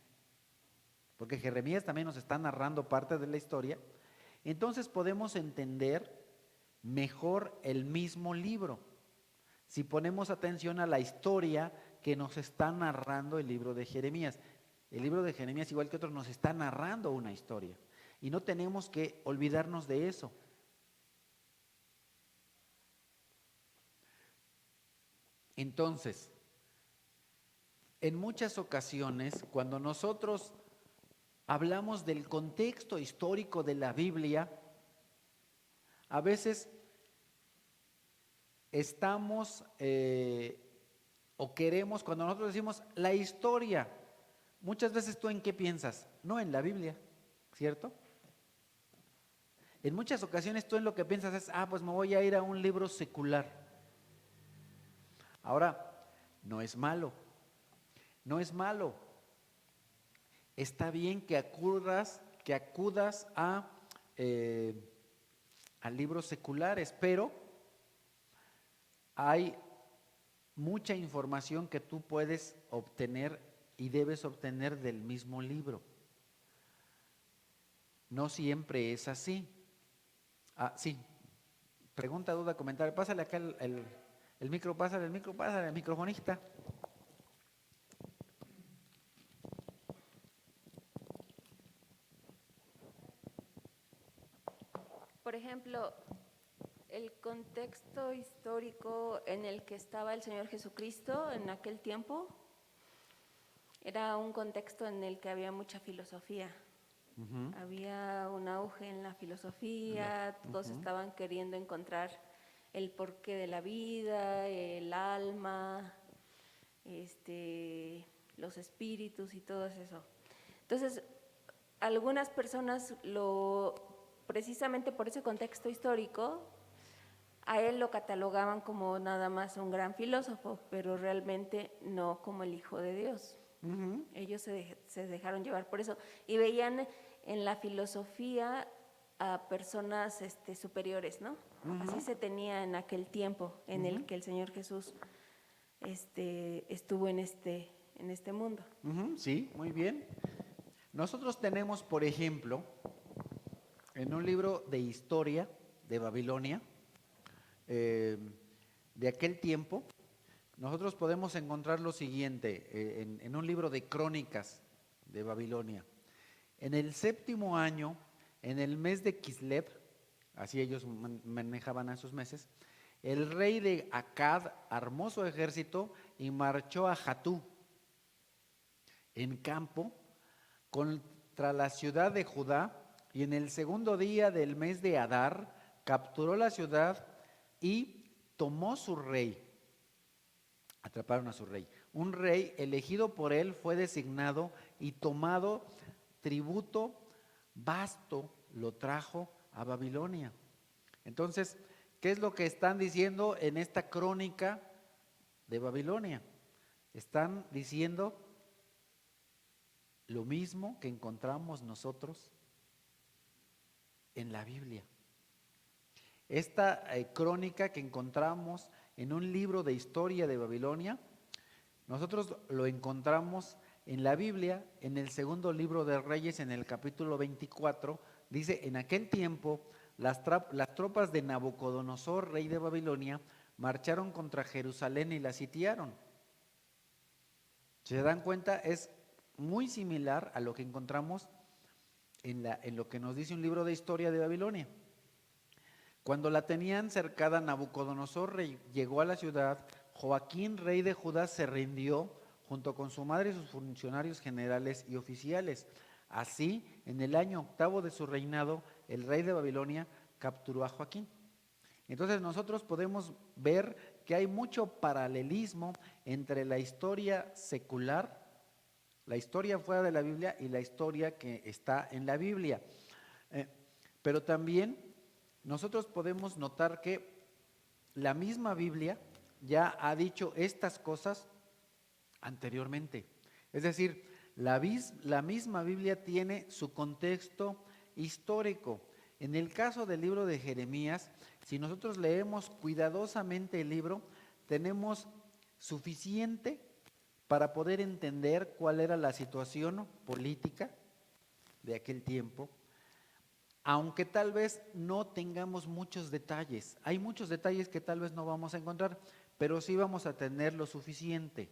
porque Jeremías también nos está narrando parte de la historia, entonces podemos entender mejor el mismo libro. Si ponemos atención a la historia que nos está narrando el libro de Jeremías. El libro de Jeremías, igual que otros, nos está narrando una historia. Y no tenemos que olvidarnos de eso. Entonces, en muchas ocasiones, cuando nosotros hablamos del contexto histórico de la Biblia, a veces estamos o queremos, cuando nosotros decimos la historia, muchas veces tú en qué piensas, no en la Biblia, ¿cierto? En muchas ocasiones tú en lo que piensas es, pues me voy a ir a un libro secular. Ahora, no es malo, no es malo. Está bien que acudas a libros seculares, pero hay mucha información que tú puedes obtener y debes obtener del mismo libro. No siempre es así. Sí. Pregunta, duda, comentario. Pásale acá el micro, pásale el microfonista. Por ejemplo, el contexto histórico en el que estaba el Señor Jesucristo en aquel tiempo era un contexto en el que había mucha filosofía. Había un auge en la filosofía, todos estaban queriendo encontrar el porqué de la vida, el alma, los espíritus y todo eso. Entonces, algunas personas precisamente por ese contexto histórico, a él lo catalogaban como nada más un gran filósofo, pero realmente no como el Hijo de Dios. Ellos se dejaron llevar por eso y veían en la filosofía a personas superiores, ¿no? Así se tenía en aquel tiempo en el que el Señor Jesús estuvo en este mundo. Sí, muy bien. Nosotros tenemos, por ejemplo, en un libro de historia de Babilonia, de aquel tiempo, nosotros podemos encontrar lo siguiente, en un libro de crónicas de Babilonia. En el 7º año, en el mes de Kislev, así ellos manejaban a esos meses, el rey de Acad armó su ejército y marchó a Jatú, en campo, contra la ciudad de Judá, y en el segundo día del mes de Adar capturó la ciudad y tomó su rey. Atraparon a su rey. Un rey elegido por él fue designado y tomado tributo vasto lo trajo a Babilonia. Entonces, ¿qué es lo que están diciendo en esta crónica de Babilonia? Están diciendo lo mismo que encontramos nosotros en la Biblia. Esta crónica que encontramos en un libro de historia de Babilonia, nosotros lo encontramos en la Biblia, en el segundo libro de Reyes, en el capítulo 24, dice: en aquel tiempo las tropas de Nabucodonosor, rey de Babilonia, marcharon contra Jerusalén y la sitiaron. Si se dan cuenta, es muy similar a lo que encontramos en lo que nos dice un libro de historia de Babilonia. Cuando la tenían cercada, Nabucodonosor llegó a la ciudad. Joaquín, rey de Judá, se rindió junto con su madre y sus funcionarios generales y oficiales. Así, en el año 8º de su reinado, el rey de Babilonia capturó a Joaquín. Entonces nosotros podemos ver que hay mucho paralelismo entre la historia secular, la historia fuera de la Biblia, y la historia que está en la Biblia. Pero también nosotros podemos notar que la misma Biblia ya ha dicho estas cosas anteriormente. Es decir, la misma Biblia tiene su contexto histórico. En el caso del libro de Jeremías, si nosotros leemos cuidadosamente el libro, tenemos suficiente para poder entender cuál era la situación política de aquel tiempo, aunque tal vez no tengamos muchos detalles. Hay muchos detalles que tal vez no vamos a encontrar, pero sí vamos a tener lo suficiente.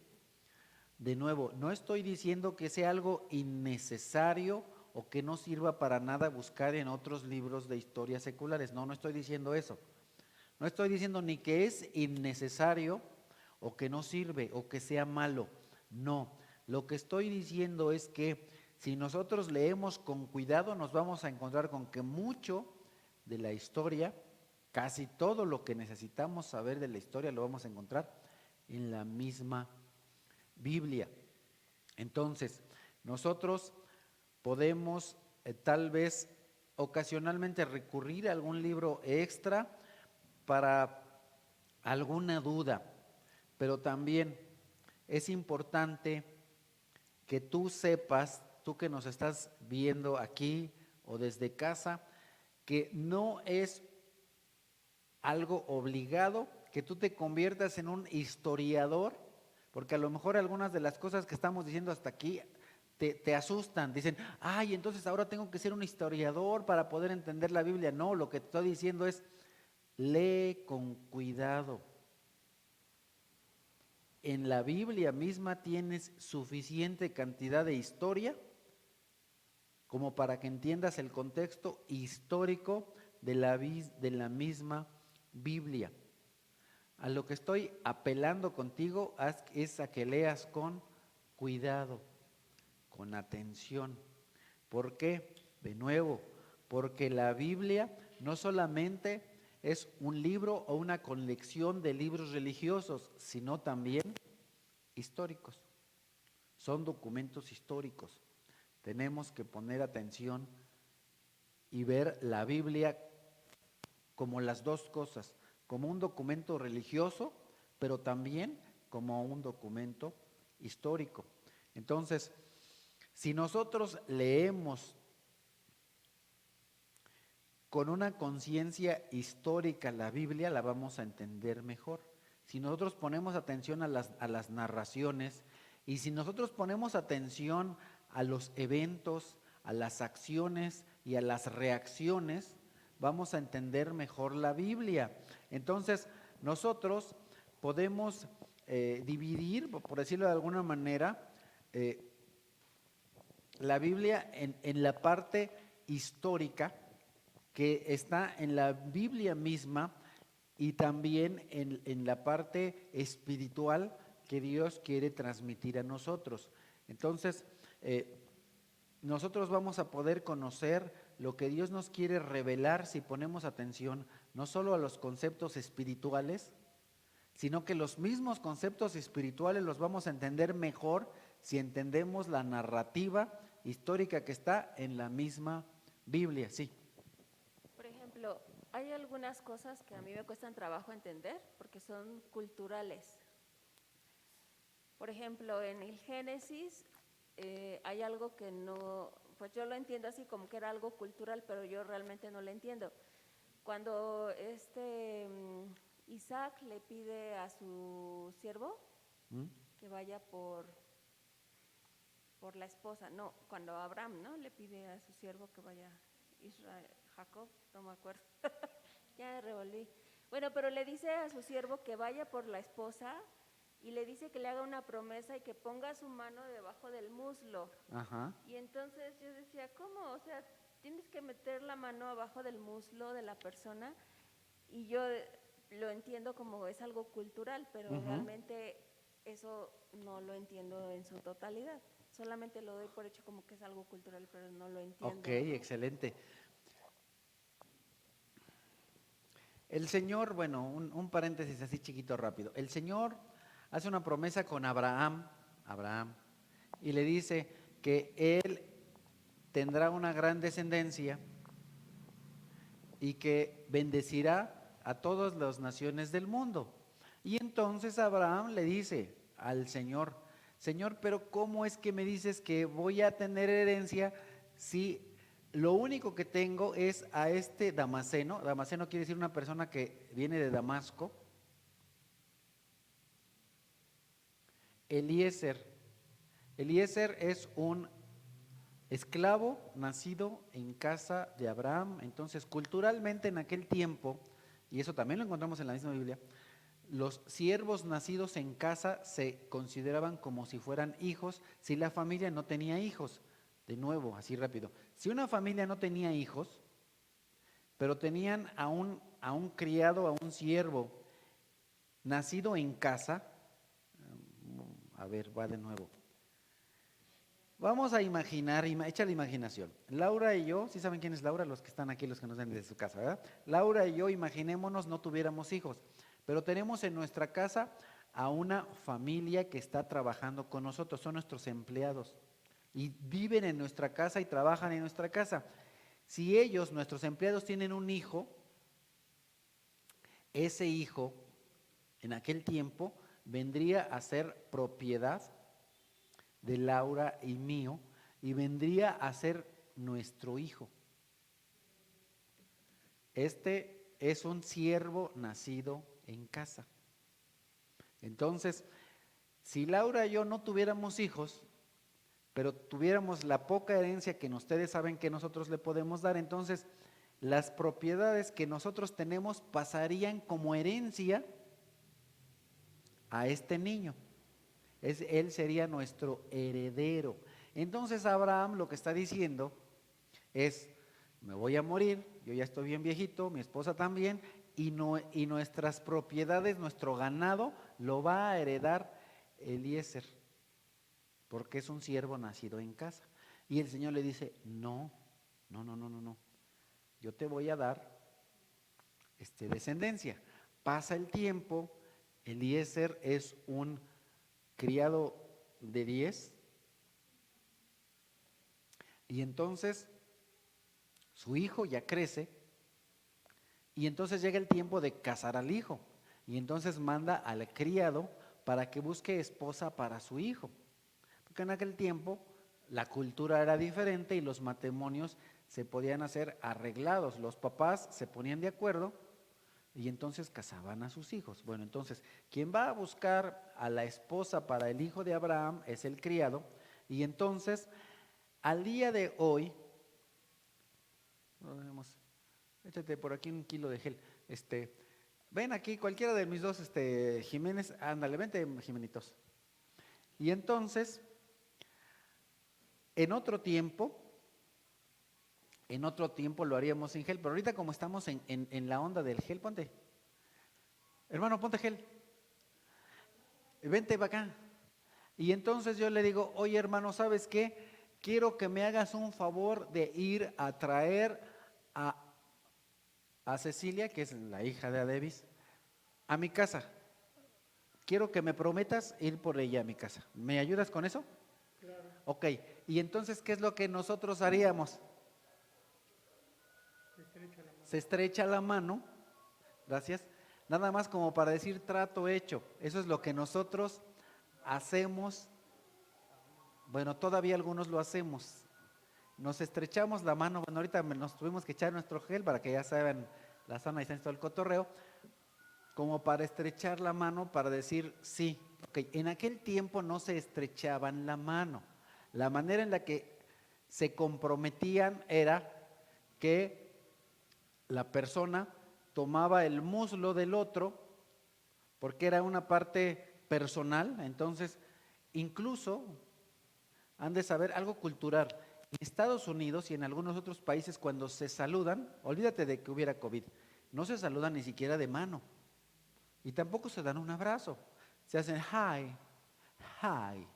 De nuevo, no estoy diciendo que sea algo innecesario o que no sirva para nada buscar en otros libros de historia seculares. No estoy diciendo eso. No estoy diciendo ni que es innecesario o que no sirve o que sea malo. No, lo que estoy diciendo es que si nosotros leemos con cuidado, nos vamos a encontrar con que mucho de la historia, casi todo lo que necesitamos saber de la historia, lo vamos a encontrar en la misma Biblia. Entonces, nosotros podemos tal vez ocasionalmente recurrir a algún libro extra para alguna duda, pero también es importante que tú sepas, tú que nos estás viendo aquí o desde casa, que no es algo obligado que tú te conviertas en un historiador, porque a lo mejor algunas de las cosas que estamos diciendo hasta aquí te asustan. Dicen, ay, entonces ahora tengo que ser un historiador para poder entender la Biblia. No, lo que te estoy diciendo es, lee con cuidado. En la Biblia misma tienes suficiente cantidad de historia como para que entiendas el contexto histórico de la misma Biblia. A lo que estoy apelando contigo es a que leas con cuidado, con atención. ¿Por qué? De nuevo, porque la Biblia no solamente es un libro o una colección de libros religiosos, sino también históricos. Son documentos históricos. Tenemos que poner atención y ver la Biblia como las dos cosas, como un documento religioso, pero también como un documento histórico. Entonces, si nosotros leemos con una conciencia histórica la Biblia, la vamos a entender mejor. Si nosotros ponemos atención a las narraciones y si nosotros ponemos atención a los eventos, a las acciones y a las reacciones, vamos a entender mejor la Biblia. Entonces, nosotros podemos dividir, por decirlo de alguna manera, la Biblia en la parte histórica, que está en la Biblia misma, y también en la parte espiritual que Dios quiere transmitir a nosotros. Entonces, nosotros vamos a poder conocer lo que Dios nos quiere revelar si ponemos atención no solo a los conceptos espirituales, sino que los mismos conceptos espirituales los vamos a entender mejor si entendemos la narrativa histórica que está en la misma Biblia. Sí. Por ejemplo, hay algunas cosas que a mí me cuestan trabajo entender porque son culturales. Por ejemplo, en el Génesis hay algo que no, pues yo lo entiendo así como que era algo cultural, pero yo realmente no lo entiendo. Cuando Isaac le pide a su siervo ¿Mm? que vaya por la esposa, no, cuando Abraham, ¿no? Le pide a su siervo que vaya, Jacob, no me acuerdo, ya revolví. Bueno, pero le dice a su siervo que vaya por la esposa y le dice que le haga una promesa y que ponga su mano debajo del muslo. Ajá. Y entonces yo decía, ¿cómo? O sea, tienes que meter la mano abajo del muslo de la persona y yo lo entiendo como es algo cultural, pero Ujú. realmente eso no lo entiendo en su totalidad. Solamente lo doy por hecho como que es algo cultural, pero no lo entiendo. Ok, excelente. El Señor, bueno, un paréntesis así chiquito rápido. El Señor hace una promesa con Abraham, y le dice que él tendrá una gran descendencia y que bendecirá a todas las naciones del mundo. Y entonces Abraham le dice al Señor, Señor, pero ¿cómo es que me dices que voy a tener herencia si lo único que tengo es a este Damaseno? Damaseno quiere decir una persona que viene de Damasco. Eliezer. Eliezer es un esclavo nacido en casa de Abraham. Entonces, culturalmente en aquel tiempo, y eso también lo encontramos en la misma Biblia, los siervos nacidos en casa se consideraban como si fueran hijos si la familia no tenía hijos. De nuevo, así rápido. Si una familia no tenía hijos, pero tenían a un criado, a un siervo nacido en casa, a ver, va de nuevo. Vamos a imaginar, echa la imaginación. Laura y yo, ¿sí saben quién es Laura? Los que están aquí, los que nos ven desde su casa, ¿verdad? Laura y yo, imaginémonos, no tuviéramos hijos, pero tenemos en nuestra casa a una familia que está trabajando con nosotros, son nuestros empleados y viven en nuestra casa y trabajan en nuestra casa. Si ellos, nuestros empleados, tienen un hijo, ese hijo en aquel tiempo vendría a ser propiedad de Laura y mío y vendría a ser nuestro hijo. Este es un siervo nacido en casa. Entonces, si Laura y yo no tuviéramos hijos, pero tuviéramos la poca herencia que ustedes saben que nosotros le podemos dar, entonces las propiedades que nosotros tenemos pasarían como herencia a este niño. Él sería nuestro heredero. Entonces Abraham lo que está diciendo es, me voy a morir, yo ya estoy bien viejito, mi esposa también, y nuestras propiedades, nuestro ganado, lo va a heredar Eliezer, porque es un siervo nacido en casa. Y el Señor le dice, no, yo te voy a dar descendencia. Pasa el tiempo, Eliezer es un criado de 10, y entonces su hijo ya crece, y entonces llega el tiempo de casar al hijo, y entonces manda al criado para que busque esposa para su hijo, porque en aquel tiempo la cultura era diferente y los matrimonios se podían hacer arreglados, los papás se ponían de acuerdo y entonces casaban a sus hijos. Bueno, entonces, quien va a buscar a la esposa para el hijo de Abraham es el criado. Y entonces, al día de hoy, échate por aquí 1 kilo de gel. Ven aquí, cualquiera de mis dos Jiménez, ándale, vente, Jimenitos. Y entonces, en otro tiempo lo haríamos sin gel, pero ahorita como estamos en la onda del gel, ponte. Hermano, ponte gel. Vente para acá. Y entonces yo le digo, oye hermano, ¿sabes qué? quiero que me hagas un favor de ir a traer a Cecilia, que es la hija de Adebis, a mi casa. Quiero que me prometas ir por ella a mi casa. ¿Me ayudas con eso? Claro. Ok, y entonces, ¿qué es lo que nosotros haríamos? Se estrecha la mano. Se estrecha la mano, gracias, nada más como para decir trato hecho. Eso es lo que nosotros hacemos. Bueno, todavía algunos lo hacemos. Nos estrechamos la mano. Bueno, ahorita nos tuvimos que echar nuestro gel para que ya saben la sana distancia y todo el cotorreo, como para estrechar la mano, para decir sí. Ok, en aquel tiempo no se estrechaban la mano. La manera en la que se comprometían era que la persona tomaba el muslo del otro, porque era una parte personal. Entonces, incluso han de saber algo cultural. En Estados Unidos y en algunos otros países, cuando se saludan, olvídate de que hubiera COVID, no se saludan ni siquiera de mano y tampoco se dan un abrazo. Se hacen hi, hi,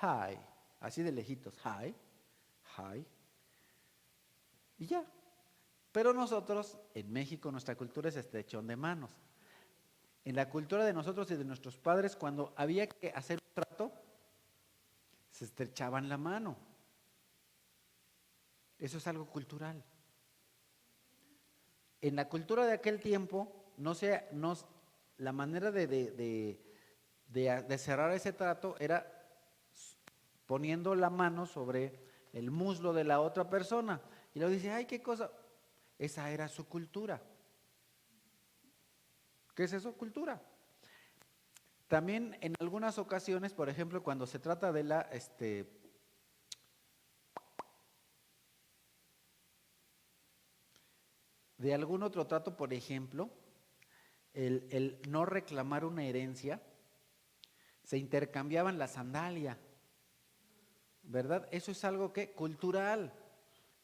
hi, así de lejitos, hi, hi, y ya. Pero nosotros, en México, nuestra cultura es estrechón de manos. En la cultura de nosotros y de nuestros padres, cuando había que hacer un trato, se estrechaban la mano. Eso es algo cultural. En la cultura de aquel tiempo, la manera de cerrar ese trato era poniendo la mano sobre el muslo de la otra persona. Y luego dice, ay, qué cosa. Esa era su cultura. ¿Qué es eso? Cultura. También en algunas ocasiones, por ejemplo, cuando se trata de de algún otro trato, por ejemplo, el no reclamar una herencia, se intercambiaban la sandalia, ¿verdad? Eso es algo que cultural.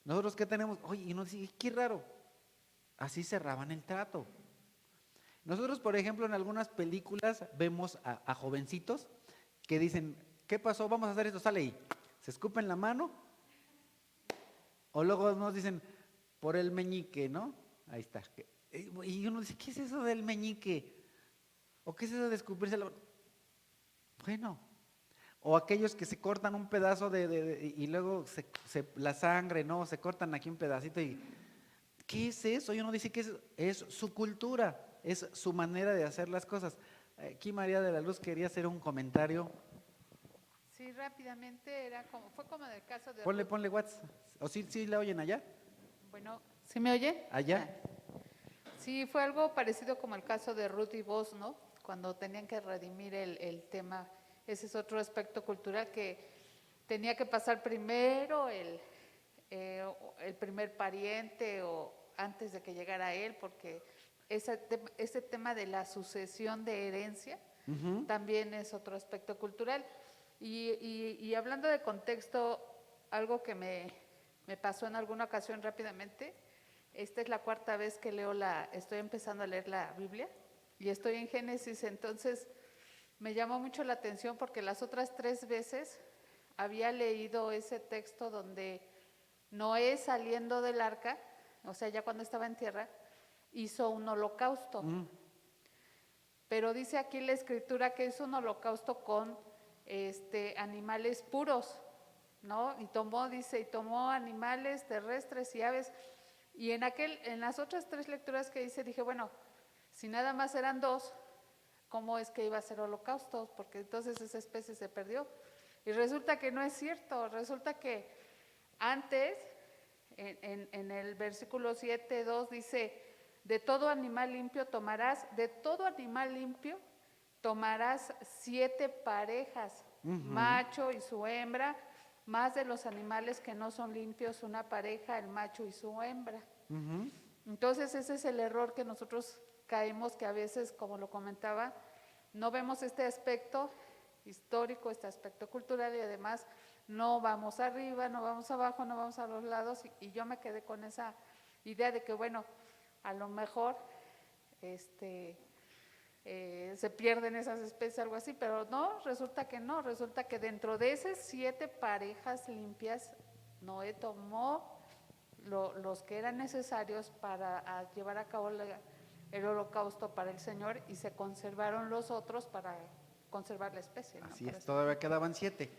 Nosotros ¿qué tenemos? Oye, y nos dice, qué raro. Así cerraban el trato. Nosotros, por ejemplo, en algunas películas vemos a jovencitos que dicen, ¿qué pasó? Vamos a hacer esto, sale ahí. Se escupen la mano, o luego nos dicen, por el meñique, ¿no? Ahí está. Y uno dice, ¿qué es eso del meñique? ¿O qué es eso de escupirse la mano? Bueno, o aquellos que se cortan un pedazo y luego la sangre, ¿no? Se cortan aquí un pedacito y ¿qué es eso? Y uno dice que es su cultura, es su manera de hacer las cosas. Aquí María de la Luz quería hacer un comentario. Sí, rápidamente fue como en el caso de Ponle WhatsApp. ¿O sí la oyen allá? Bueno, ¿sí me oye? ¿Allá? Sí, fue algo parecido como el caso de Ruth y Boz, ¿no? Cuando tenían que redimir el tema. Ese es otro aspecto cultural que tenía que pasar primero el primer pariente o antes de que llegara él, porque ese tema de la sucesión de herencia también es otro aspecto cultural. Y hablando de contexto, algo que me pasó en alguna ocasión rápidamente, esta es la cuarta vez que estoy empezando a leer la Biblia y estoy en Génesis, entonces me llamó mucho la atención porque las otras 3 veces había leído ese texto donde Noé, saliendo del arca, o sea, ya cuando estaba en tierra, hizo un holocausto. Pero dice aquí la escritura que es un holocausto con animales puros, ¿no? Y tomó animales terrestres y aves. Y en las otras 3 lecturas que hice dije, bueno, si nada más eran 2, ¿cómo es que iba a ser holocausto? Porque entonces esa especie se perdió. Y resulta que no es cierto, resulta que antes, en el versículo 7:2 dice, de todo animal limpio tomarás 7 parejas, macho y su hembra, más de los animales que no son limpios, una pareja, el macho y su hembra. Entonces ese es el error que nosotros caemos, que a veces, como lo comentaba, no vemos este aspecto histórico, este aspecto cultural, y además no vamos arriba, no vamos abajo, no vamos a los lados, y yo me quedé con esa idea de que, bueno, a lo mejor se pierden esas especies, algo así, pero no, resulta que dentro de esas 7 parejas limpias, Noé tomó los que eran necesarios para llevar a cabo el holocausto para el Señor y se conservaron los otros para conservar la especie. ¿no? Así Para es, todavía quedaban 7.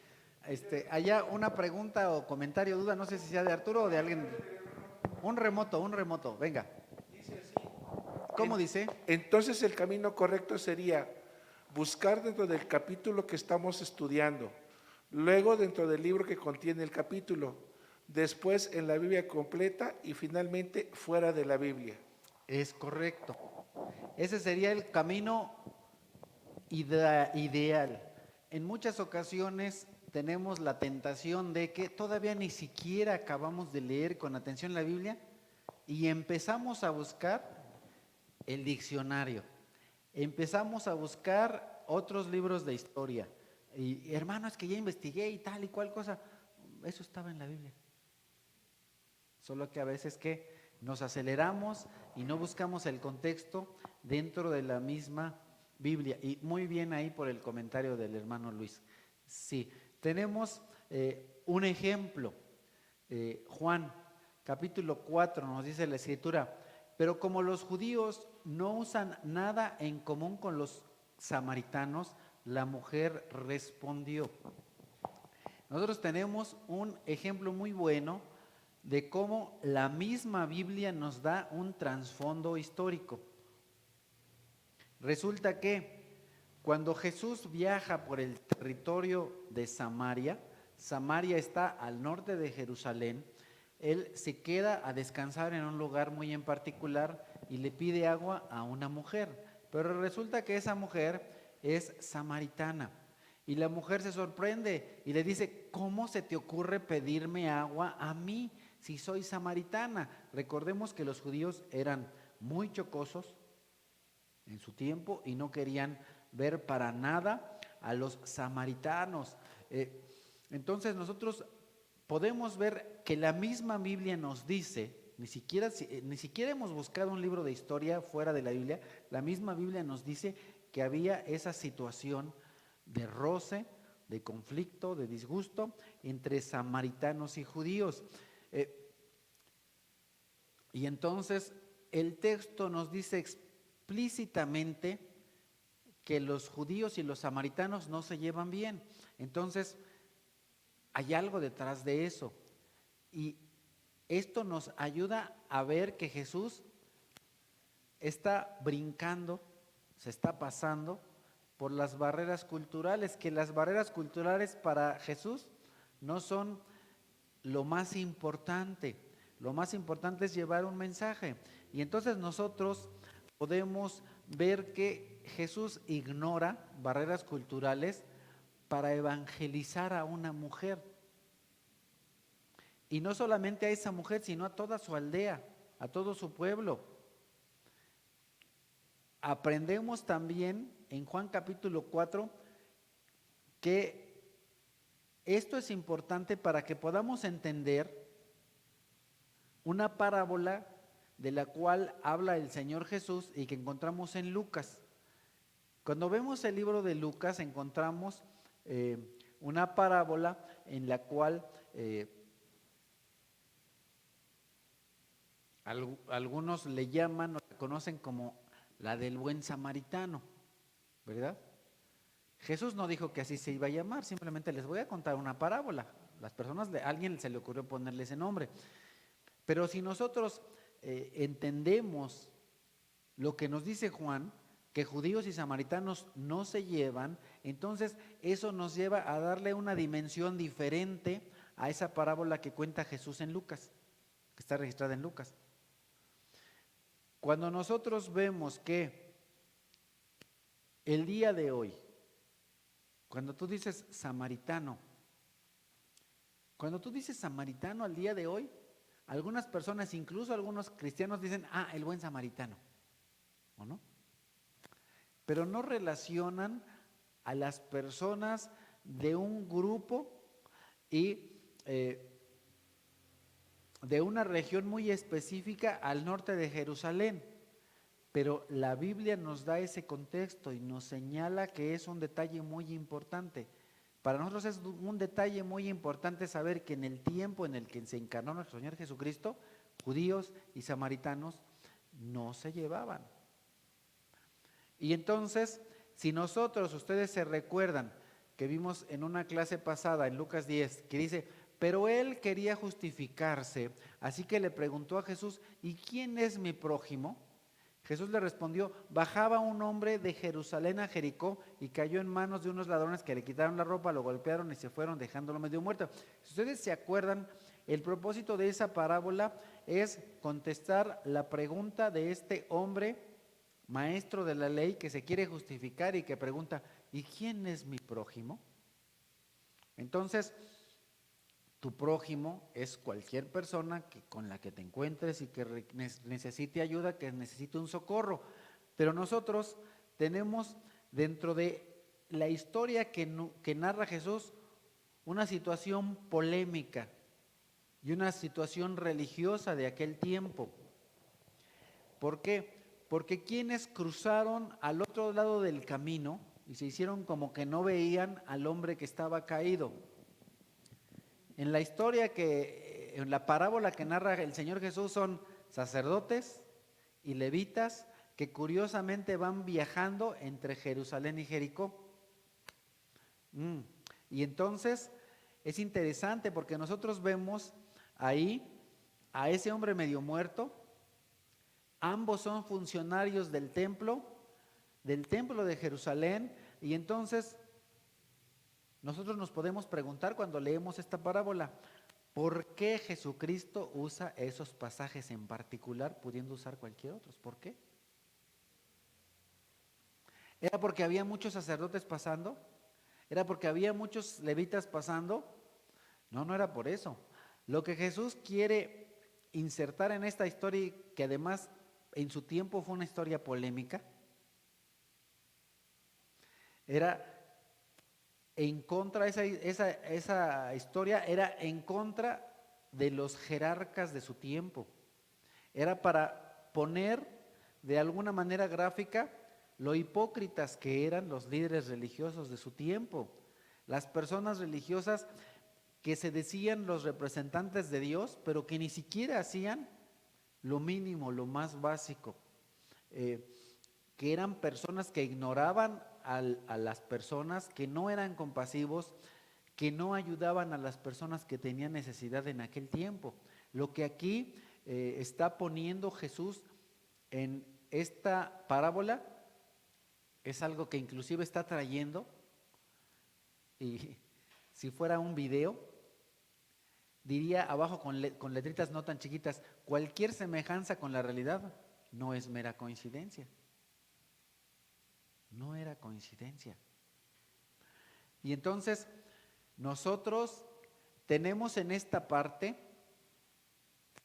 Allá una pregunta o comentario, duda, no sé si sea de Arturo o de alguien. Un remoto, venga. ¿Cómo dice? Entonces el camino correcto sería buscar dentro del capítulo que estamos estudiando, luego dentro del libro que contiene el capítulo, después en la Biblia completa y finalmente fuera de la Biblia. Es correcto. Ese sería el camino ideal. En muchas ocasiones tenemos la tentación de que todavía ni siquiera acabamos de leer con atención la Biblia y empezamos a buscar el diccionario, empezamos a buscar otros libros de historia. Y hermano, es que ya investigué y tal y cual cosa. Eso estaba en la Biblia. Solo que a veces que nos aceleramos y no buscamos el contexto dentro de la misma Biblia. Y muy bien ahí por el comentario del hermano Luis. Sí, tenemos un ejemplo. Juan, capítulo 4, nos dice la Escritura, pero como los judíos no usan nada en común con los samaritanos, la mujer respondió. Nosotros tenemos un ejemplo muy bueno de cómo la misma Biblia nos da un trasfondo histórico. Resulta que cuando Jesús viaja por el territorio de Samaria, Samaria está al norte de Jerusalén, él se queda a descansar en un lugar muy en particular y le pide agua a una mujer. Pero resulta que esa mujer es samaritana. Y la mujer se sorprende y le dice, ¿cómo se te ocurre pedirme agua a mí si soy samaritana? Recordemos que los judíos eran muy chocosos en su tiempo y no querían ver para nada a los samaritanos. Entonces nosotros podemos ver que la misma Biblia nos dice, ni siquiera hemos buscado un libro de historia fuera de la Biblia, la misma Biblia nos dice que había esa situación de roce, de conflicto, de disgusto entre samaritanos y judíos. Y entonces el texto nos dice explícitamente que los judíos y los samaritanos no se llevan bien. Entonces hay algo detrás de eso. Y esto nos ayuda a ver que Jesús está brincando, se está pasando por las barreras culturales, que las barreras culturales para Jesús no son lo más importante. Lo más importante es llevar un mensaje. Y entonces nosotros podemos ver que Jesús ignora barreras culturales para evangelizar a una mujer. Y no solamente a esa mujer, sino a toda su aldea, a todo su pueblo. Aprendemos también en Juan capítulo 4 que esto es importante para que podamos entender una parábola de la cual habla el Señor Jesús y que encontramos en Lucas. Cuando vemos el libro de Lucas encontramos una parábola en la cual algunos le llaman o la conocen como la del buen samaritano, ¿verdad? Jesús no dijo que así se iba a llamar, simplemente les voy a contar una parábola. Las personas, a alguien se le ocurrió ponerle ese nombre. Pero si nosotros entendemos lo que nos dice Juan, que judíos y samaritanos no se llevan, entonces eso nos lleva a darle una dimensión diferente a esa parábola que cuenta Jesús en Lucas, que está registrada en Lucas. Cuando nosotros vemos que el día de hoy, cuando tú dices samaritano, al día de hoy, algunas personas, incluso algunos cristianos dicen, el buen samaritano, ¿o no? Pero no relacionan a las personas de un grupo y de una región muy específica al norte de Jerusalén. Pero la Biblia nos da ese contexto y nos señala que es un detalle muy importante. Para nosotros es un detalle muy importante saber que en el tiempo en el que se encarnó nuestro Señor Jesucristo, judíos y samaritanos no se llevaban. Y entonces, si nosotros, ustedes se recuerdan que vimos en una clase pasada en Lucas 10, que dice, pero él quería justificarse, así que le preguntó a Jesús, ¿y quién es mi prójimo? Jesús le respondió, bajaba un hombre de Jerusalén a Jericó y cayó en manos de unos ladrones que le quitaron la ropa, lo golpearon y se fueron dejándolo medio muerto. Si ustedes se acuerdan, el propósito de esa parábola es contestar la pregunta de este hombre, maestro de la ley, que se quiere justificar y que pregunta, ¿y quién es mi prójimo? Entonces, tu prójimo es cualquier persona con la que te encuentres y que necesite ayuda, que necesite un socorro. Pero nosotros tenemos dentro de la historia que narra Jesús una situación polémica y una situación religiosa de aquel tiempo. ¿Por qué? Porque quienes cruzaron al otro lado del camino y se hicieron como que no veían al hombre que estaba caído. En la historia en la parábola que narra el Señor Jesús son sacerdotes y levitas que curiosamente van viajando entre Jerusalén y Jericó. Y entonces es interesante porque nosotros vemos ahí a ese hombre medio muerto. Ambos son funcionarios del templo de Jerusalén, y entonces nosotros nos podemos preguntar cuando leemos esta parábola, ¿por qué Jesucristo usa esos pasajes en particular, pudiendo usar cualquier otros? ¿Por qué? ¿Era porque había muchos sacerdotes pasando? ¿Era porque había muchos levitas pasando? No, no era por eso. Lo que Jesús quiere insertar en esta historia, que además en su tiempo fue una historia polémica, era en contra, esa historia era en contra de los jerarcas de su tiempo. Era para poner de alguna manera gráfica lo hipócritas que eran los líderes religiosos de su tiempo. Las personas religiosas que se decían los representantes de Dios, pero que ni siquiera hacían lo mínimo, lo más básico. Que eran personas que ignoraban a las personas, que no eran compasivos, que no ayudaban a las personas que tenían necesidad en aquel tiempo. Lo que aquí está poniendo Jesús en esta parábola es algo que inclusive está trayendo, y si fuera un video, diría abajo con letritas no tan chiquitas, cualquier semejanza con la realidad no es mera coincidencia. No era coincidencia. Y entonces nosotros tenemos en esta parte,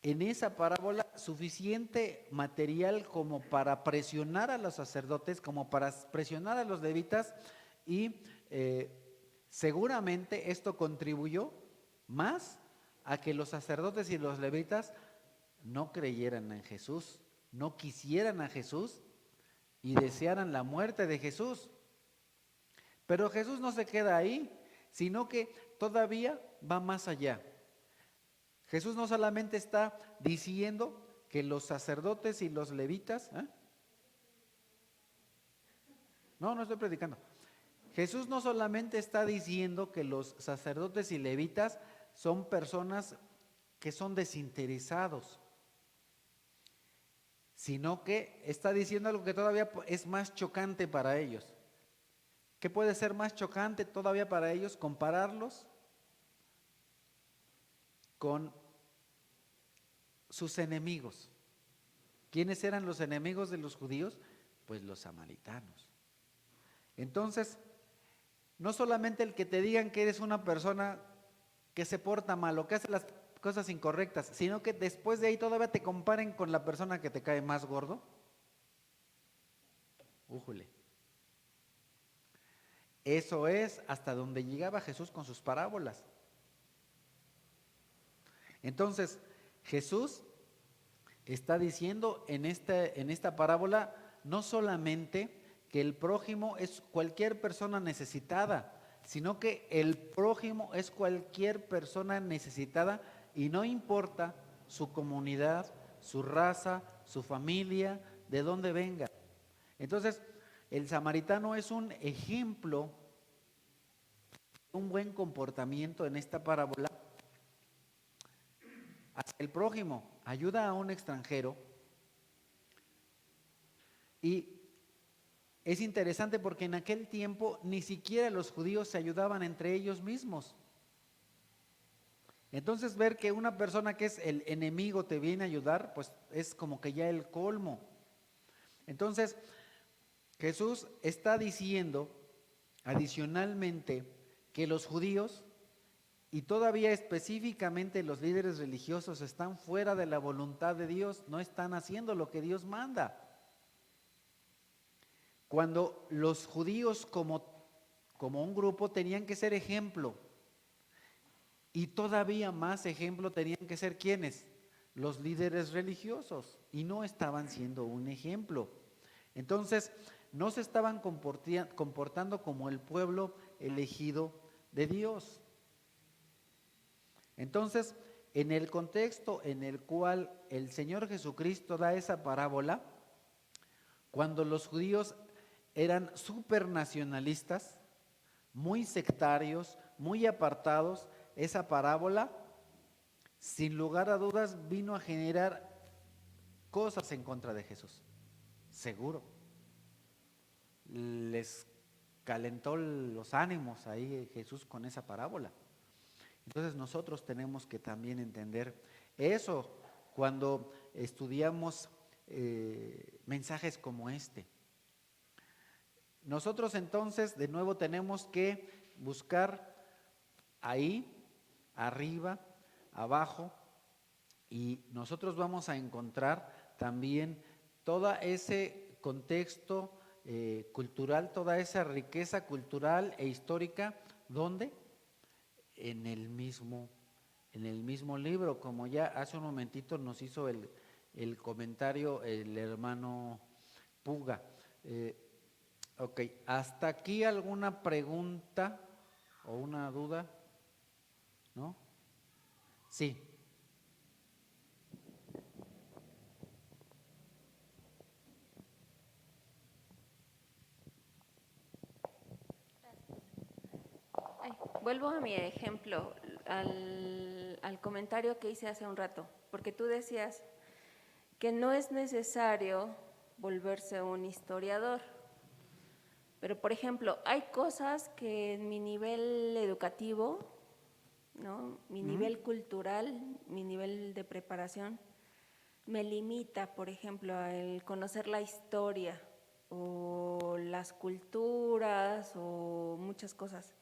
en esa parábola, suficiente material como para presionar a los sacerdotes, como para presionar a los levitas, y seguramente esto contribuyó más a que los sacerdotes y los levitas no creyeran en Jesús, no quisieran a Jesús y desearan la muerte de Jesús. Pero Jesús no se queda ahí, sino que todavía va más allá. Jesús no solamente está diciendo que los sacerdotes y los levitas, no estoy predicando. Jesús no solamente está diciendo que los sacerdotes y levitas son personas que son desinteresados, sino que está diciendo algo que todavía es más chocante para ellos. ¿Qué puede ser más chocante todavía para ellos? Compararlos con sus enemigos. ¿Quiénes eran los enemigos de los judíos? Pues los samaritanos. Entonces, no solamente el que te digan que eres una persona que se porta mal o que hace las cosas incorrectas, sino que después de ahí todavía te comparen con la persona que te cae más gordo. Újule. Eso es hasta donde llegaba Jesús con sus parábolas. Entonces, Jesús está diciendo en esta parábola no solamente que el prójimo es cualquier persona necesitada, sino que el prójimo es cualquier persona necesitada y no importa su comunidad, su raza, su familia, de dónde venga. Entonces, el samaritano es un ejemplo de un buen comportamiento en esta parábola hacia el prójimo. Ayuda a un extranjero y es interesante porque en aquel tiempo ni siquiera los judíos se ayudaban entre ellos mismos. Entonces ver que una persona que es el enemigo te viene a ayudar, pues es como que ya el colmo. Entonces Jesús está diciendo adicionalmente que los judíos y todavía específicamente los líderes religiosos están fuera de la voluntad de Dios, no están haciendo lo que Dios manda. Cuando los judíos como un grupo tenían que ser ejemplo, y todavía más ejemplo tenían que ser ¿quiénes? Los líderes religiosos, y no estaban siendo un ejemplo. Entonces, no se estaban comportando como el pueblo elegido de Dios. Entonces, en el contexto en el cual el Señor Jesucristo da esa parábola, cuando los judíos eran supernacionalistas, muy sectarios, muy apartados, esa parábola, sin lugar a dudas, vino a generar cosas en contra de Jesús, seguro. Les calentó los ánimos ahí Jesús con esa parábola. Entonces nosotros tenemos que también entender eso cuando estudiamos mensajes como este. Nosotros entonces de nuevo tenemos que buscar ahí, arriba, abajo, y nosotros vamos a encontrar también todo ese contexto cultural, toda esa riqueza cultural e histórica, ¿dónde? En el mismo libro, como ya hace un momentito nos hizo el comentario el hermano Puga. Ok, ¿hasta aquí alguna pregunta o una duda? ¿No? Sí. Ay, vuelvo a mi ejemplo, al comentario que hice hace un rato, porque tú decías que no es necesario volverse un historiador. Pero, por ejemplo, hay cosas que en mi nivel educativo, ¿no? Mi nivel cultural, mi nivel de preparación, me limita, por ejemplo, a el conocer la historia o las culturas o muchas cosas.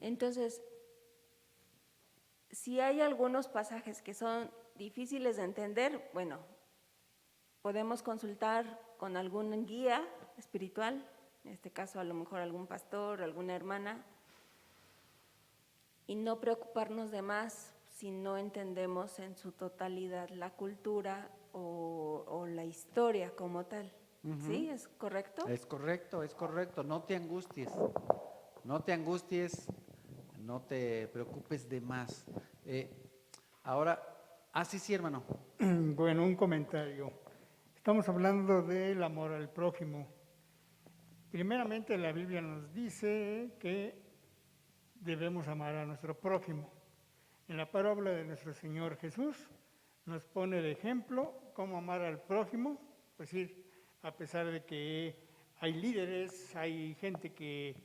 Entonces, si hay algunos pasajes que son difíciles de entender, bueno, podemos consultar con algún guía espiritual, en este caso a lo mejor algún pastor, alguna hermana, y no preocuparnos de más si no entendemos en su totalidad la cultura o la historia como tal. ¿Sí? ¿Es correcto? Es correcto, no te angusties, no te preocupes de más. Ahora, sí, hermano. Bueno, un comentario. Estamos hablando del amor al prójimo. Primeramente, la Biblia nos dice que debemos amar a nuestro prójimo. En la parábola de nuestro Señor Jesús nos pone de ejemplo cómo amar al prójimo, pues decir, a pesar de que hay líderes, hay gente que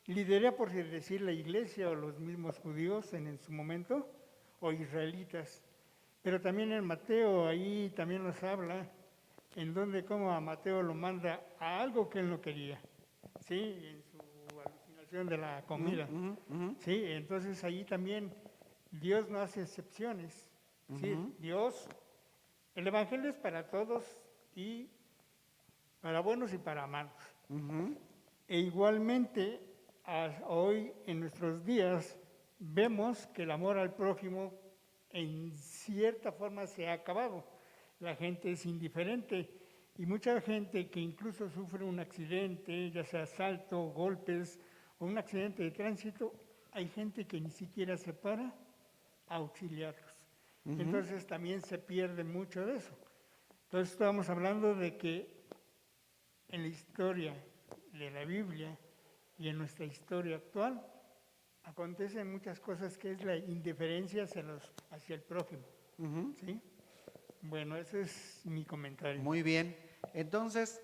lidera, por decir, la iglesia o los mismos judíos en su momento, o israelitas. Pero también en Mateo, ahí también nos habla en donde cómo a Mateo lo manda a algo que él no quería, ¿sí? En su alucinación de la comida. Sí, entonces ahí también Dios no hace excepciones. ¿Sí? Dios, el Evangelio es para todos y para buenos y para malos. E igualmente, hoy en nuestros días, vemos que el amor al prójimo en cierta forma se ha acabado. La gente es indiferente. Y mucha gente que incluso sufre un accidente, ya sea asalto, golpes o un accidente de tránsito, hay gente que ni siquiera se para a auxiliarlos. Entonces también se pierde mucho de eso. Entonces estamos hablando de que en la historia de la Biblia y en nuestra historia actual acontecen muchas cosas que es la indiferencia hacia el prójimo. ¿Sí? Bueno, ese es mi comentario. Muy bien. Entonces,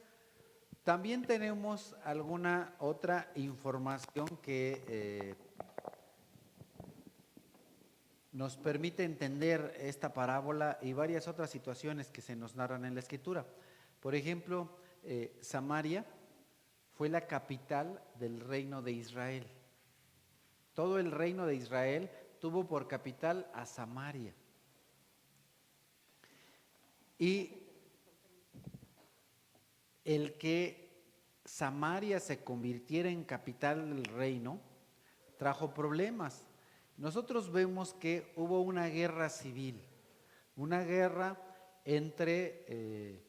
también tenemos alguna otra información que nos permite entender esta parábola y varias otras situaciones que se nos narran en la Escritura. Por ejemplo, Samaria fue la capital del reino de Israel. Todo el reino de Israel tuvo por capital a Samaria. Y el que Samaria se convirtiera en capital del reino trajo problemas. Nosotros vemos que hubo una guerra civil, una guerra entre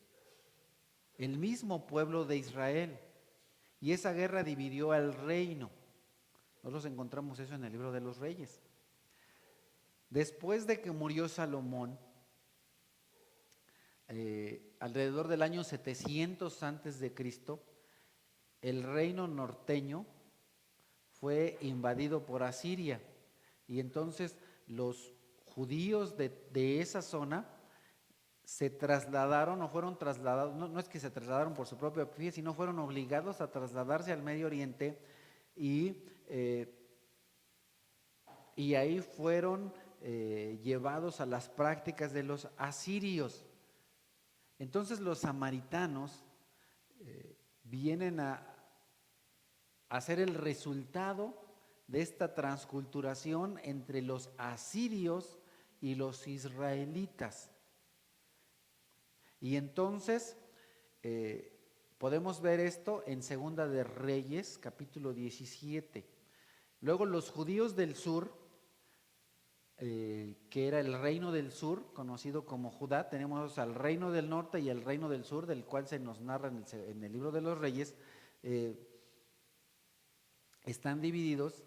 el mismo pueblo de Israel, y esa guerra dividió al reino. Nosotros encontramos eso en el libro de los Reyes. Después de que murió Salomón, alrededor del año 700 antes de Cristo, el reino norteño fue invadido por Asiria, y entonces los judíos de esa zona se trasladaron o fueron trasladados, no es que se trasladaron por su propio pie, sino fueron obligados a trasladarse al Medio Oriente, y ahí fueron llevados a las prácticas de los asirios. Entonces los samaritanos vienen a ser el resultado de esta transculturación entre los asirios y los israelitas. Y entonces podemos ver esto en Segunda de Reyes, capítulo 17. Luego los judíos del sur, que era el reino del sur, conocido como Judá, tenemos al reino del norte y el reino del sur, del cual se nos narra en el libro de los Reyes, están divididos.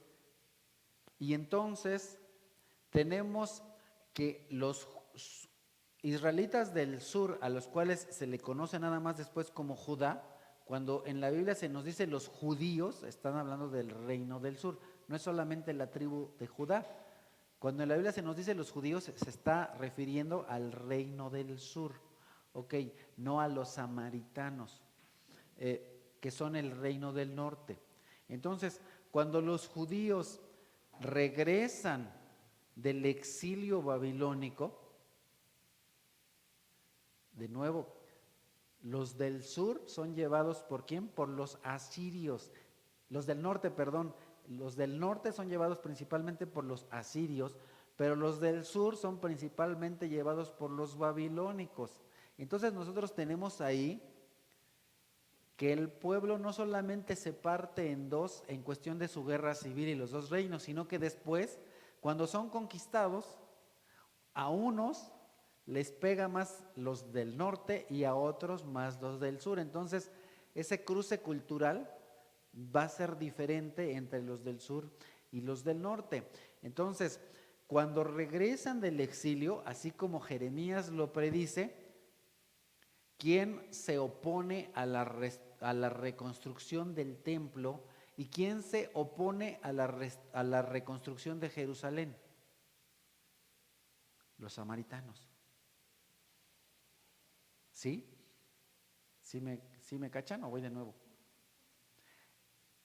Y entonces tenemos que los israelitas del sur, a los cuales se le conoce nada más después como Judá, cuando en la Biblia se nos dice los judíos, están hablando del reino del sur, no es solamente la tribu de Judá. Cuando en la Biblia se nos dice los judíos, se está refiriendo al reino del sur, ¿ok? No a los samaritanos, que son el reino del norte. Entonces, cuando los judíos regresan del exilio babilónico, de nuevo, los del sur son llevados ¿por quién? Por los asirios. Los del norte, perdón. Los del norte son llevados principalmente por los asirios, pero los del sur son principalmente llevados por los babilónicos. Entonces nosotros tenemos ahí que el pueblo no solamente se parte en dos en cuestión de su guerra civil y los dos reinos, sino que después, cuando son conquistados, a unos les pega más los del norte y a otros más los del sur. Entonces, ese cruce cultural va a ser diferente entre los del sur y los del norte. Entonces, cuando regresan del exilio, así como Jeremías lo predice, ¿quién se opone a la reconstrucción del templo y quién se opone a la reconstrucción de Jerusalén? Los samaritanos. ¿Sí? ¿Sí me cachan o voy de nuevo?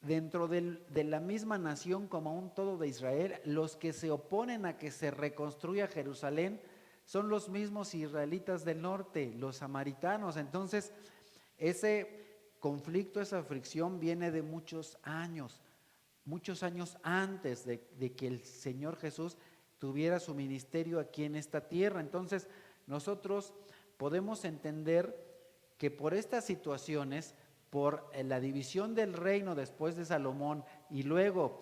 Dentro de la misma nación como un todo de Israel, los que se oponen a que se reconstruya Jerusalén son los mismos israelitas del norte, los samaritanos. Entonces, ese conflicto, esa fricción viene de muchos años antes de que el Señor Jesús tuviera su ministerio aquí en esta tierra. Entonces, nosotros podemos entender que por estas situaciones, por la división del reino después de Salomón y luego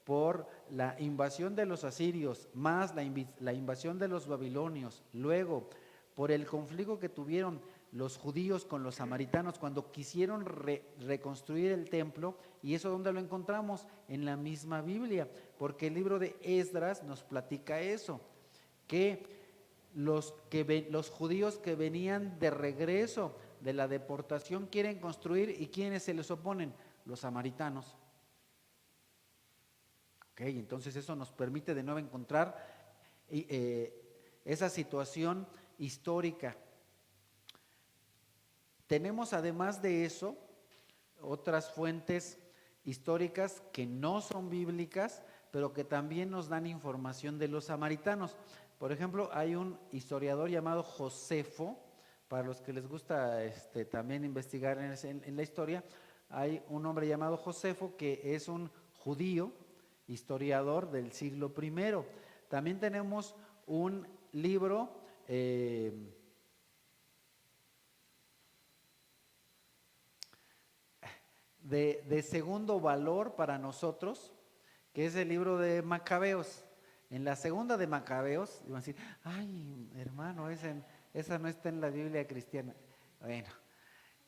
por la invasión de los asirios, más la invasión de los babilonios, luego por el conflicto que tuvieron los judíos con los samaritanos cuando quisieron reconstruir el templo. ¿Y eso dónde lo encontramos? En la misma Biblia, porque el libro de Esdras nos platica eso, que los judíos que venían de regreso de la deportación quieren construir, ¿y quiénes se les oponen? Los samaritanos. Ok, entonces eso nos permite de nuevo encontrar esa situación histórica. Tenemos además de eso otras fuentes históricas que no son bíblicas, pero que también nos dan información de los samaritanos. Por ejemplo, hay un historiador llamado Josefo, para los que les gusta también investigar en la historia, hay un hombre llamado Josefo que es un judío, historiador del siglo I. También tenemos un libro de segundo valor para nosotros, que es el libro de Macabeos. En la segunda de Macabeos, iban a decir, ay, hermano, esa no está en la Biblia cristiana. Bueno,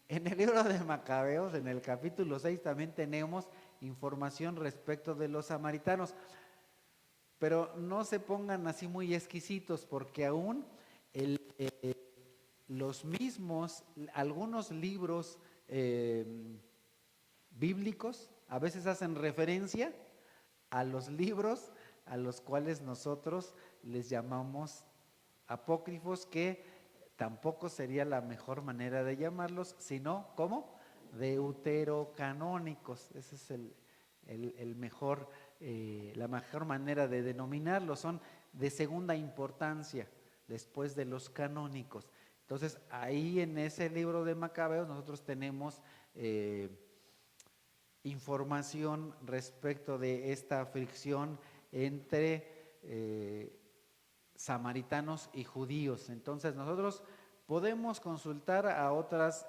en el libro de Macabeos, en el capítulo 6, también tenemos información respecto de los samaritanos. Pero no se pongan así muy exquisitos, porque aún los mismos, algunos libros bíblicos a veces hacen referencia a los libros a los cuales nosotros les llamamos apócrifos, que tampoco sería la mejor manera de llamarlos, sino ¿cómo? Deuterocanónicos. Ese es el mejor, la mejor manera de denominarlos. Son de segunda importancia después de los canónicos. Entonces ahí en ese libro de Macabeos nosotros tenemos información respecto de esta fricción entre samaritanos y judíos. Entonces nosotros podemos consultar a otras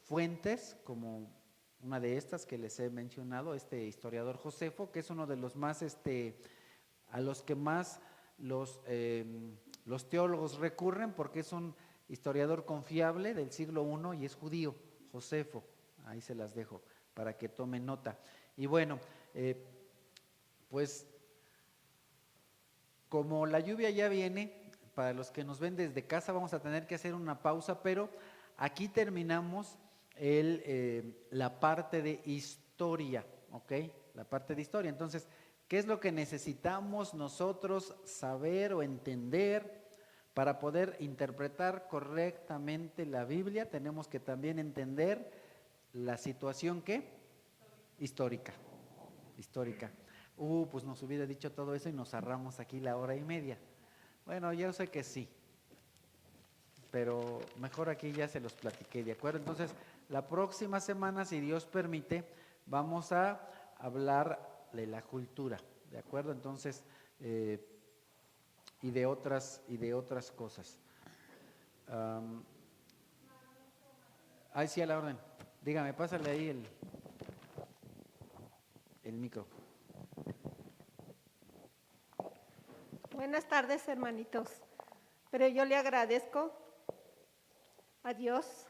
fuentes, como una de estas que les he mencionado, este historiador Josefo, que es uno de los más, a los que más los teólogos recurren, porque es un historiador confiable del siglo I y es judío, Josefo. Ahí se las dejo para que tomen nota. Y bueno, pues como la lluvia ya viene, para los que nos ven desde casa vamos a tener que hacer una pausa, pero aquí terminamos la parte de historia, ¿ok? La parte de historia. Entonces, ¿qué es lo que necesitamos nosotros saber o entender para poder interpretar correctamente la Biblia? Tenemos que también entender la situación, ¿qué? Histórica. Pues nos hubiera dicho todo eso y nos ahorramos aquí la hora y media. Bueno, yo sé que sí, pero mejor aquí ya se los platiqué, ¿de acuerdo? Entonces, la próxima semana, si Dios permite, vamos a hablar de la cultura, ¿de acuerdo? Entonces, y de otras cosas. Ahí sí, a la orden. Dígame, pásale ahí el micro. Buenas tardes, hermanitos. Pero yo le agradezco a Dios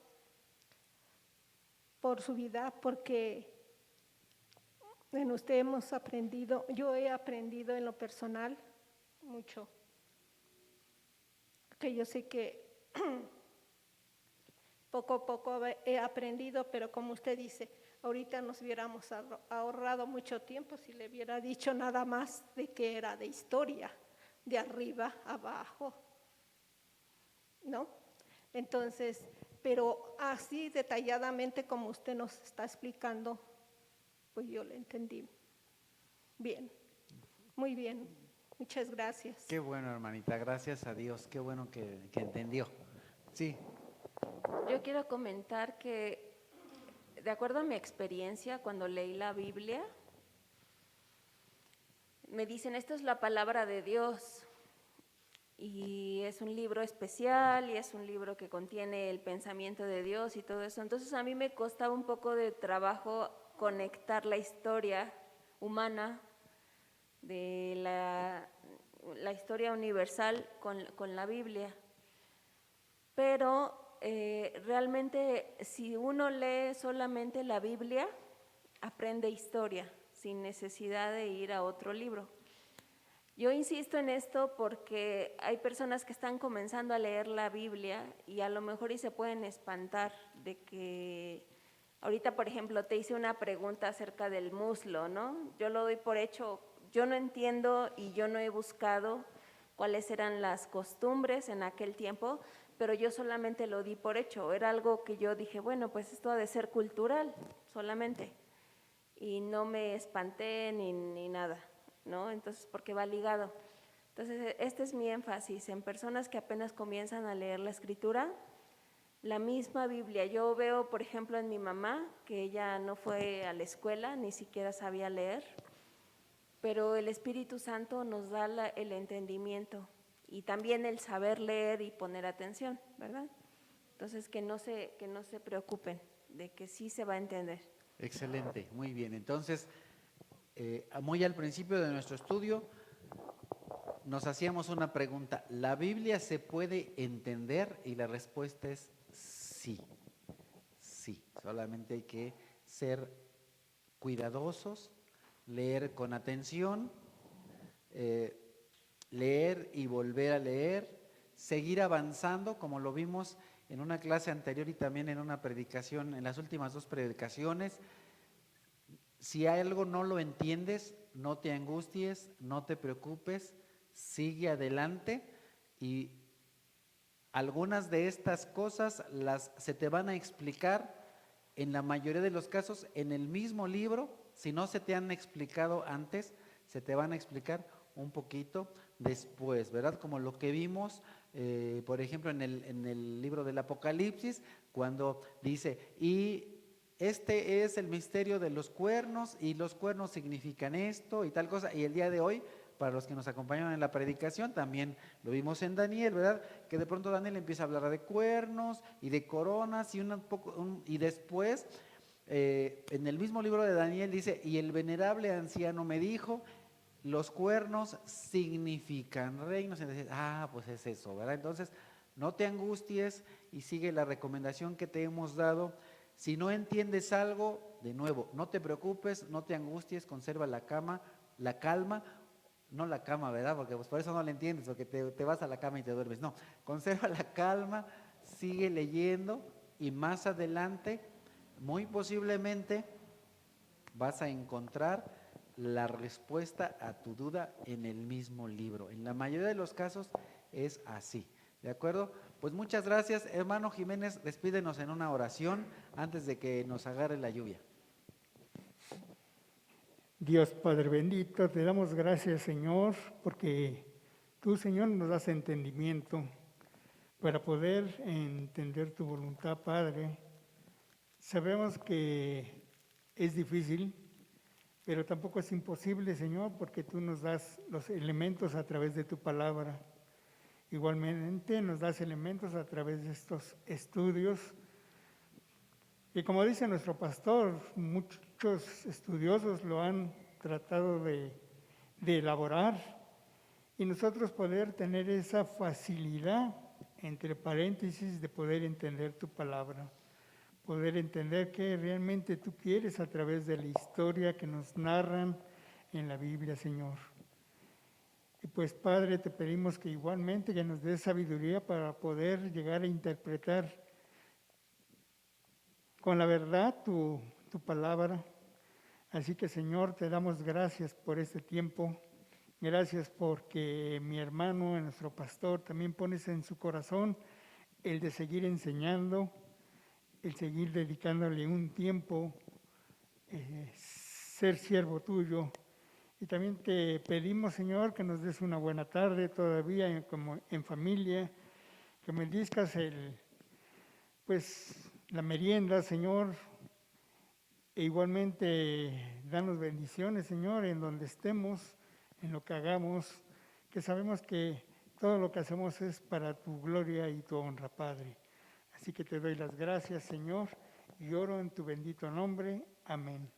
por su vida, porque en usted hemos aprendido, yo he aprendido en lo personal mucho. Que yo sé que poco a poco he aprendido, pero como usted dice, ahorita nos hubiéramos ahorrado mucho tiempo si le hubiera dicho nada más de que era de historia, de arriba abajo, ¿no? Entonces, pero así detalladamente como usted nos está explicando, pues yo le entendí bien, muy bien, muchas gracias. Qué bueno, hermanita, gracias a Dios, qué bueno que entendió. Sí. Yo quiero comentar que, de acuerdo a mi experiencia, cuando leí la Biblia, me dicen, esto es la palabra de Dios, y es un libro especial, y es un libro que contiene el pensamiento de Dios y todo eso. Entonces a mí me costaba un poco de trabajo conectar la historia humana de la historia universal con la Biblia. Pero realmente si uno lee solamente la Biblia, aprende historia sin necesidad de ir a otro libro. Yo insisto en esto porque hay personas que están comenzando a leer la Biblia y a lo mejor y se pueden espantar de que ahorita, por ejemplo, te hice una pregunta acerca del muslo, ¿no? Yo lo doy por hecho, yo no entiendo y yo no he buscado cuáles eran las costumbres en aquel tiempo, pero yo solamente lo di por hecho. Era algo que yo dije, bueno, pues esto ha de ser cultural solamente. Y no me espanté ni nada, ¿no? Entonces, porque va ligado. Entonces, este es mi énfasis en personas que apenas comienzan a leer la Escritura, la misma Biblia. Yo veo, por ejemplo, en mi mamá, que ella no fue a la escuela, ni siquiera sabía leer, pero el Espíritu Santo nos da el entendimiento y también el saber leer y poner atención, ¿verdad? Entonces, que no se preocupen de que sí se va a entender. Excelente, muy bien. Entonces, muy al principio de nuestro estudio nos hacíamos una pregunta, ¿la Biblia se puede entender? Y la respuesta es sí, sí. Solamente hay que ser cuidadosos, leer con atención, leer y volver a leer, seguir avanzando, como lo vimos en una clase anterior y también en una predicación, en las últimas 2 predicaciones. Si algo no lo entiendes, no te angusties, no te preocupes, sigue adelante y algunas de estas cosas se te van a explicar en la mayoría de los casos en el mismo libro. Si no se te han explicado antes, se te van a explicar un poquito después, ¿verdad? Como lo que vimos, por ejemplo, en el libro del Apocalipsis, cuando dice, y este es el misterio de los cuernos, y los cuernos significan esto y tal cosa, y el día de hoy, para los que nos acompañaron en la predicación, también lo vimos en Daniel, ¿verdad? Que de pronto Daniel empieza a hablar de cuernos y de coronas y después en el mismo libro de Daniel dice, y el venerable anciano me dijo, los cuernos significan reinos. Entonces, pues es eso, ¿verdad? Entonces, no te angusties y sigue la recomendación que te hemos dado. Si no entiendes algo, de nuevo, no te preocupes, no te angusties, conserva la calma, no la cama, ¿verdad? Porque pues por eso no la entiendes, porque te vas a la cama y te duermes. No, conserva la calma, sigue leyendo y más adelante, muy posiblemente, vas a encontrar la respuesta a tu duda en el mismo libro. En la mayoría de los casos es así, ¿de acuerdo? Pues muchas gracias, hermano Jiménez, despídenos en una oración antes de que nos agarre la lluvia. Dios Padre bendito, te damos gracias, Señor, porque tú, Señor, nos das entendimiento para poder entender tu voluntad, Padre. Sabemos que es difícil, pero tampoco es imposible, Señor, porque tú nos das los elementos a través de tu palabra. Igualmente nos das elementos a través de estos estudios. Y como dice nuestro pastor, muchos estudiosos lo han tratado de elaborar y nosotros poder tener esa facilidad, entre paréntesis, de poder entender tu palabra. Poder entender qué realmente tú quieres a través de la historia que nos narran en la Biblia, Señor. Y pues, Padre, te pedimos que igualmente que nos des sabiduría para poder llegar a interpretar con la verdad tu palabra. Así que, Señor, te damos gracias por este tiempo. Gracias porque mi hermano, nuestro pastor, también pones en su corazón el de seguir enseñando, el seguir dedicándole un tiempo, ser siervo tuyo. Y también te pedimos, Señor, que nos des una buena tarde todavía como en familia, que bendizcas la merienda, Señor, e igualmente danos bendiciones, Señor, en donde estemos, en lo que hagamos, que sabemos que todo lo que hacemos es para tu gloria y tu honra, Padre. Así que te doy las gracias, Señor, y oro en tu bendito nombre. Amén.